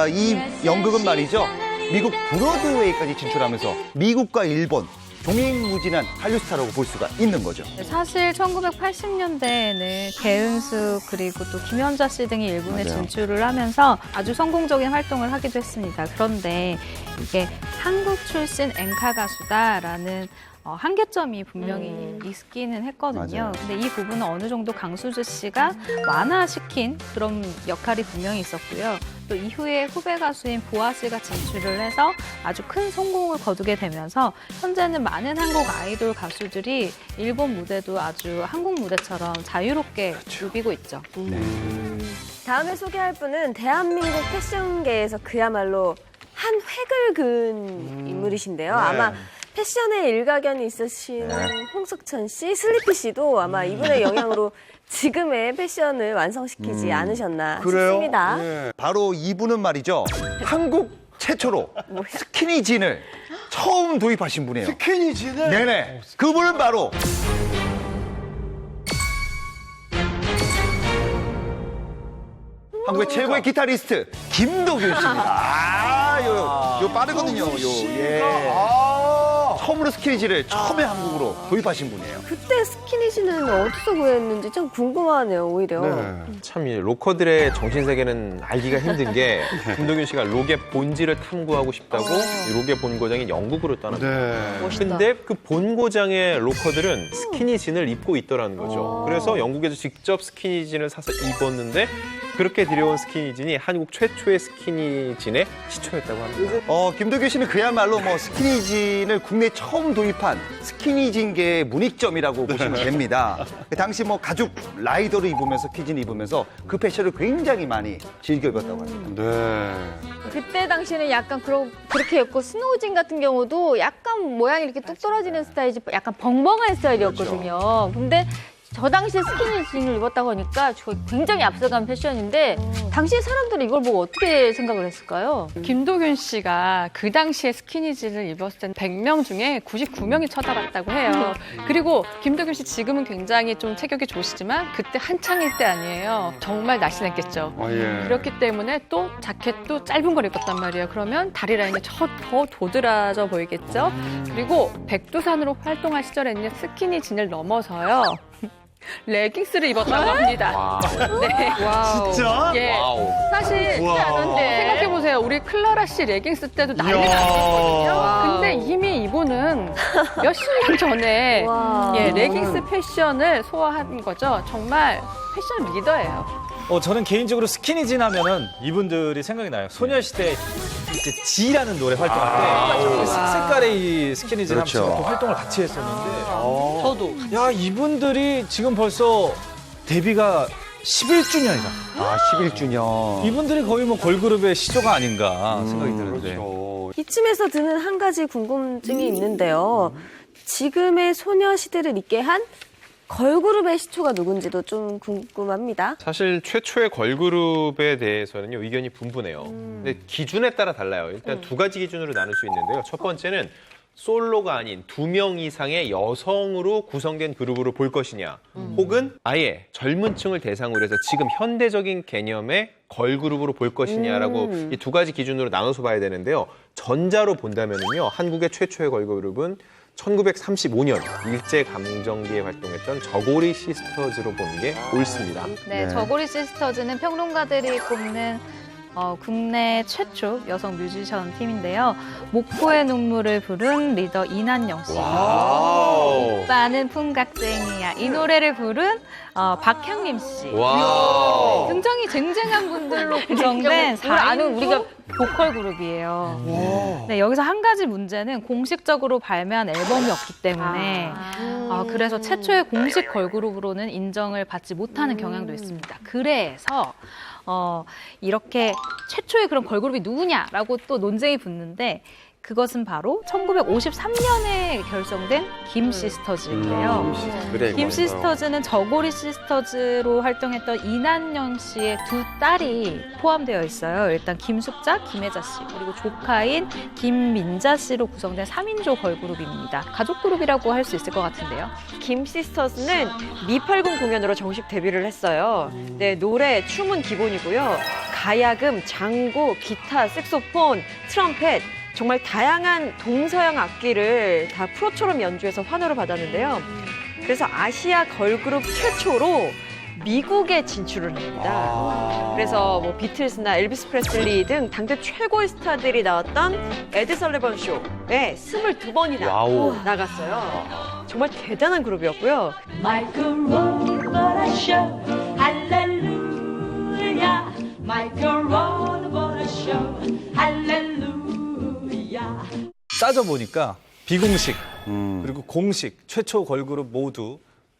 이 연극은 말이죠. 미국 브로드웨이까지 진출하면서 미국과 일본 종횡무진한 한류 스타라고 볼 수가 있는 거죠. 사실 1980년대에는 개은수 그리고 또 김연자 씨 등이 일본에 맞아요. 진출을 하면서 아주 성공적인 활동을 하기도 했습니다. 그런데 이게 한국 출신 엔카 가수다라는 한계점이 분명히 있기는 했거든요. 맞아요. 근데 이 부분은 어느 정도 강수지 씨가 완화시킨 그런 역할이 분명히 있었고요. 또 이후에 후배 가수인 보아 씨가 진출을 해서 아주 큰 성공을 거두게 되면서 현재는 많은 한국 아이돌 가수들이 일본 무대도 아주 한국 무대처럼 자유롭게 누비고 있죠. 다음에 소개할 분은 대한민국 패션계에서 그야말로 한 획을 그은 인물이신데요. 아마 패션에 일가견이 있으신 홍석천 씨, 슬리피 씨도 아마 이분의 영향으로 지금의 패션을 완성시키지 않으셨나 싶습니다. 네. 바로 이분은 말이죠. 한국 최초로 스키니진을 처음 도입하신 분이에요. 스키니진을? 네네. 그분은 바로 한국의 최고의 기타리스트 김도균 씨입니다. 요 빠르거든요. 예. 처음으로 스키니진을 처음에 한국으로 도입하신 분이에요. 그때 스키니진은 어디서 구했는지 참 궁금하네요, 오히려. 참 이 로커들의 정신세계는 알기가 힘든 게 김도균 씨가 록의 본질을 탐구하고 싶다고 이 록의 본고장인 영국으로 떠납니다. 근데 그 본고장의 로커들은 스키니진을 입고 있더라는 거죠. 그래서 영국에서 직접 스키니진을 사서 입었는데 그렇게 들여온 스키니진이 한국 최초의 스키니진의 시초였다고 합니다. 김도규 씨는 그야말로 뭐 스키니진을 국내에 처음 도입한 스키니진계의 문익점이라고 보시면 됩니다. 그 당시 뭐 가죽 라이더를 입으면서 스키니진 입으면서 그 패션을 굉장히 많이 즐겨 입었다고 합니다. 네. 그때 당시에는 약간 그렇게 입고 스노우진 같은 경우도 약간 모양이 이렇게 뚝 떨어지는 스타일이지 약간 벙벙한 스타일이었거든요. 근데 저 당시에 스키니진을 입었다고 하니까 굉장히 앞서간 패션인데 당시에 사람들은 이걸 보고 어떻게 생각을 했을까요? 김도균 씨가 그 당시에 스키니진을 입었을 땐 100명 중에 99명이 쳐다봤다고 해요. 그리고 김도균 씨 지금은 굉장히 좀 체격이 좋으시지만 그때 한창일 때 아니에요. 정말 날씬했겠죠. 예. 그렇기 때문에 또 자켓도 짧은 걸 입었단 말이에요. 그러면 다리 라인이 더 도드라져 보이겠죠. 그리고 백두산으로 활동할 시절에는 스키니진을 넘어서요. 레깅스를 입었다고 합니다. 네. 진짜? 예. 와우. 사실 생각해보세요. 우리 클라라 씨 레깅스 때도 난리가 이야. 났었거든요. 근데 이미 이분은 몇십 년 전에 예, 레깅스 패션을 소화한 거죠. 정말 패션 리더예요. 저는 개인적으로 스키니진 하면은 이분들이 생각이 나요. 소녀시대 이제 지라는 노래 활동할 때 색색깔의 이 스키니진 그렇죠. 하면서 또 활동을 같이 했었는데 저도 야 이분들이 지금 벌써 데뷔가 11주년이다. 11주년. 이분들이 거의 뭐 걸그룹의 시조가 아닌가 생각이 드는데. 그렇죠. 이쯤에서 드는 한 가지 궁금증이 있는데요. 지금의 소녀시대를 있게 한 걸그룹의 시초가 누군지도 좀 궁금합니다. 사실 최초의 걸그룹에 대해서는요, 의견이 분분해요. 근데 기준에 따라 달라요. 일단 두 가지 기준으로 나눌 수 있는데요. 첫 번째는 솔로가 아닌 2명 이상의 여성으로 구성된 그룹으로 볼 것이냐, 혹은 아예 젊은 층을 대상으로 해서 지금 현대적인 개념의 걸그룹으로 볼 것이냐라고 이 두 가지 기준으로 나눠서 봐야 되는데요. 전자로 본다면은요, 한국의 최초의 걸그룹은 1935년 일제강점기에 활동했던 저고리 시스터즈로 보는 게 옳습니다. 네, 저고리 시스터즈는 평론가들이 꼽는 국내 최초 여성 뮤지션 팀인데요. 목포의 눈물을 부른 리더 이난영 씨. 와우. 오빠는 풍각쟁이야. 이 노래를 부른 박향림 씨. 와우. 굉장히 쟁쟁한 분들로 구성된 4인조 우리가 보컬 그룹이에요. 네, 여기서 한 가지 문제는 공식적으로 발매한 앨범이 없기 때문에 그래서 최초의 공식 걸그룹으로는 인정을 받지 못하는 경향도 있습니다. 그래서 이렇게 최초의 그런 걸그룹이 누구냐라고 또 논쟁이 붙는데 그것은 바로 1953년에 결성된 김 시스터즈인데요. 그래, 김 시스터즈는 저고리 시스터즈로 활동했던 이난영 씨의 두 딸이 포함되어 있어요. 일단 김숙자, 김혜자 씨, 그리고 조카인 김민자 씨로 구성된 3인조 걸그룹입니다. 가족 그룹이라고 할 수 있을 것 같은데요. 김 시스터즈는 미팔군 공연으로 정식 데뷔를 했어요. 네, 노래, 춤은 기본이고요. 가야금, 장구, 기타, 색소폰, 트럼펫, 정말 다양한 동서양 악기를 다 프로처럼 연주해서 환호를 받았는데요. 그래서 아시아 걸그룹 최초로 미국에 진출을 합니다. 그래서 뭐 비틀스나 엘비스 프레슬리 등 당대 최고의 스타들이 나왔던 에드 설리번 쇼에 22번이나 와우. 나갔어요. 정말 대단한 그룹이었고요. 따져보니까 비공식 그리고 공식 최초 걸그룹 모두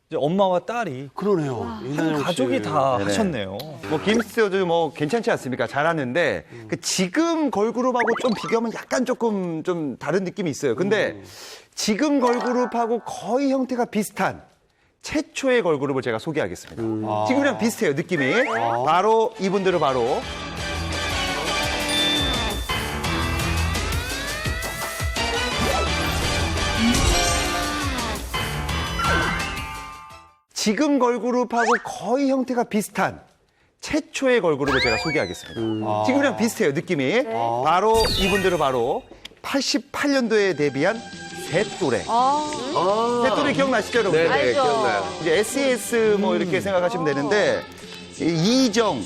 이제 엄마와 딸이 그러네요. 한 가족이 다 네네. 하셨네요. 뭐 김스터즈 뭐 괜찮지 않습니까? 잘하는데 그 지금 걸그룹하고 좀 비교하면 약간 조금 좀 다른 느낌이 있어요. 근데 지금 걸그룹하고 거의 형태가 비슷한 최초의 걸그룹을 제가 소개하겠습니다. 지금이랑 비슷해요, 느낌이. 바로 이분들은 바로 지금 걸그룹하고 거의 형태가 비슷한 최초의 걸그룹을 제가 소개하겠습니다. 지금이랑 비슷해요, 느낌이. 바로 이분들은 바로 88년도에 데뷔한 셋또래. 셋또래 기억나시죠, 여러분? 네, 알죠. 기억나요. 이제 SES 뭐 이렇게 생각하시면 되는데 이정,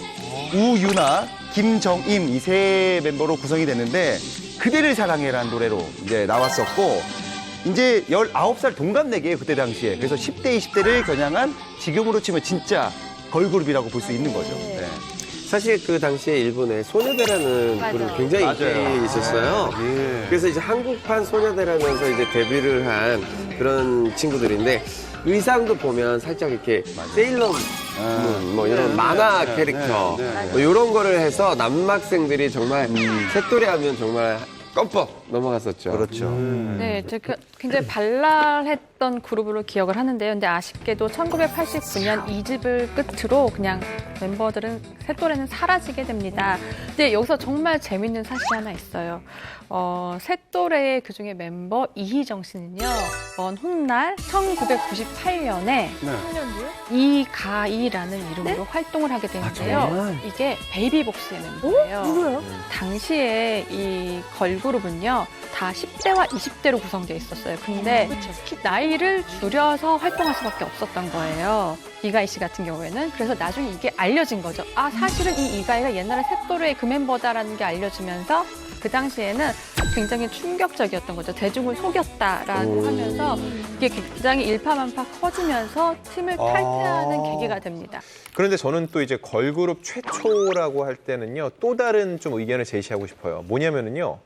우유나, 김정임 이 세 멤버로 구성이 됐는데 그대를 사랑해라는 노래로 이제 나왔었고 이제 19살 동갑내기예요, 그때 당시에. 그래서 10대, 20대를 겨냥한 지금으로 치면 진짜 걸그룹이라고 볼 수 있는 거죠. 네. 사실 그 당시에 일본에 소녀대라는 맞아요. 그룹이 굉장히 인기 있었어요. 그래서 이제 한국판 소녀대라면서 이제 데뷔를 한 그런 친구들인데 의상도 보면 살짝 이렇게 세일러문 뭐 이런 만화 캐릭터 뭐 이런 거를 해서 남학생들이 정말 셋돌이 하면 정말 껌뻑 넘어갔었죠. 그렇죠. 네, 제가 굉장히 발랄했던 그룹으로 기억을 하는데요. 근데 아쉽게도 1989년 2집을 끝으로 그냥 멤버들은 셋돌에는 사라지게 됩니다. 근데 여기서 정말 재밌는 사실이 하나 있어요. 셋돌의 그중에 멤버 이희정 씨는요. 먼 훗날 1998년에 이가이라는 이름으로 활동을 하게 되는데요. 이게 베이비복스의 멤버예요. 누구예요? 당시에 이 걸그룹은요. 다 10대와 20대로 구성되어 있었어요. 근데 나이를 줄여서 활동할 수밖에 없었던 거예요. 이가희 씨 같은 경우에는. 그래서 나중에 이게 알려진 거죠. 아, 사실은 이 이가희가 옛날에 셋돌의 그 멤버다라는 게 알려지면서 그 당시에는 굉장히 충격적이었던 거죠. 대중을 속였다라고 하면서 이게 굉장히 일파만파 커지면서 팀을 탈퇴하는 계기가 됩니다. 그런데 저는 또 이제 걸그룹 최초라고 할 때는요, 또 다른 좀 의견을 제시하고 싶어요. 뭐냐면은요,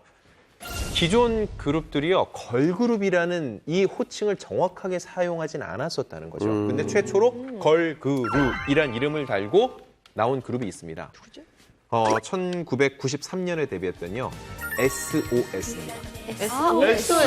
기존 그룹들이요, 걸그룹이라는 이 호칭을 정확하게 사용하진 않았었다는 거죠. 근데 최초로 걸그룹이란 이름을 달고 나온 그룹이 있습니다. 1993년에 데뷔했더니요, SOS입니다. SOS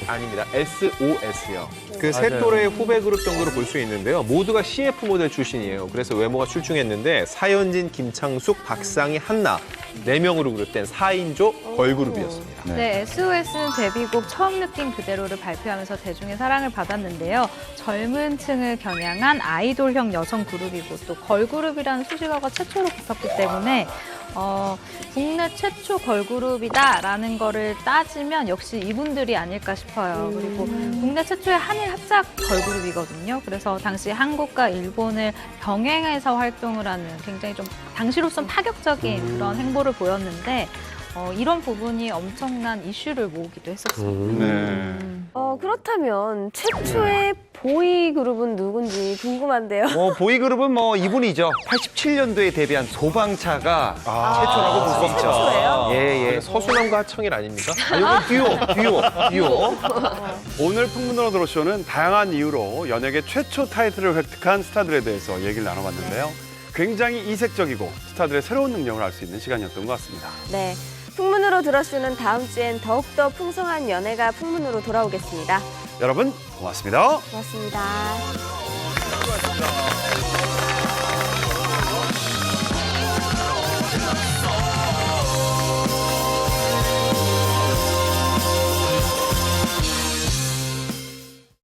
아닙니다. SOS요. 그 셋돌의 후배 그룹 정도로 볼 수 있는데요. 모두가 CF 모델 출신이에요. 그래서 외모가 출중했는데 사연진, 김창숙, 박상희, 한나 4명으로 그룹된 4인조 걸그룹이었습니다. 네, SOS는 데뷔곡 처음 느낀 그대로를 발표하면서 대중의 사랑을 받았는데요. 젊은 층을 겨냥한 아이돌형 여성 그룹이고 또 걸그룹이라는 수식어가 최초로 붙었기 때문에 국내 최초 걸그룹이다라는 거를 따지면 역시 이분들이 아닐까 싶어요. 그리고 국내 최초의 한일 합작 걸그룹이거든요. 그래서 당시 한국과 일본을 병행해서 활동을 하는 굉장히 좀 당시로선 파격적인 그런 행보를 보였는데 이런 부분이 엄청난 이슈를 모으기도 했었습니다. 그렇다면 최초의 보이 그룹은 누군지 궁금한데요. 보이그룹은 이분이죠. 87년도에 데뷔한 소방차가 최초라고 볼 수 있죠. 최초예요? 예. 서수남과 하청일 아닙니까? 듀오. 오늘 풍문으로 들어쇼는 다양한 이유로 연예계 최초 타이틀을 획득한 스타들에 대해서 얘기를 나눠봤는데요. 굉장히 이색적이고 스타들의 새로운 능력을 알 수 있는 시간이었던 것 같습니다. 네. 풍문으로 들어주는 다음 주엔 더욱더 풍성한 연예가 풍문으로 돌아오겠습니다. 여러분 고맙습니다. 고맙습니다.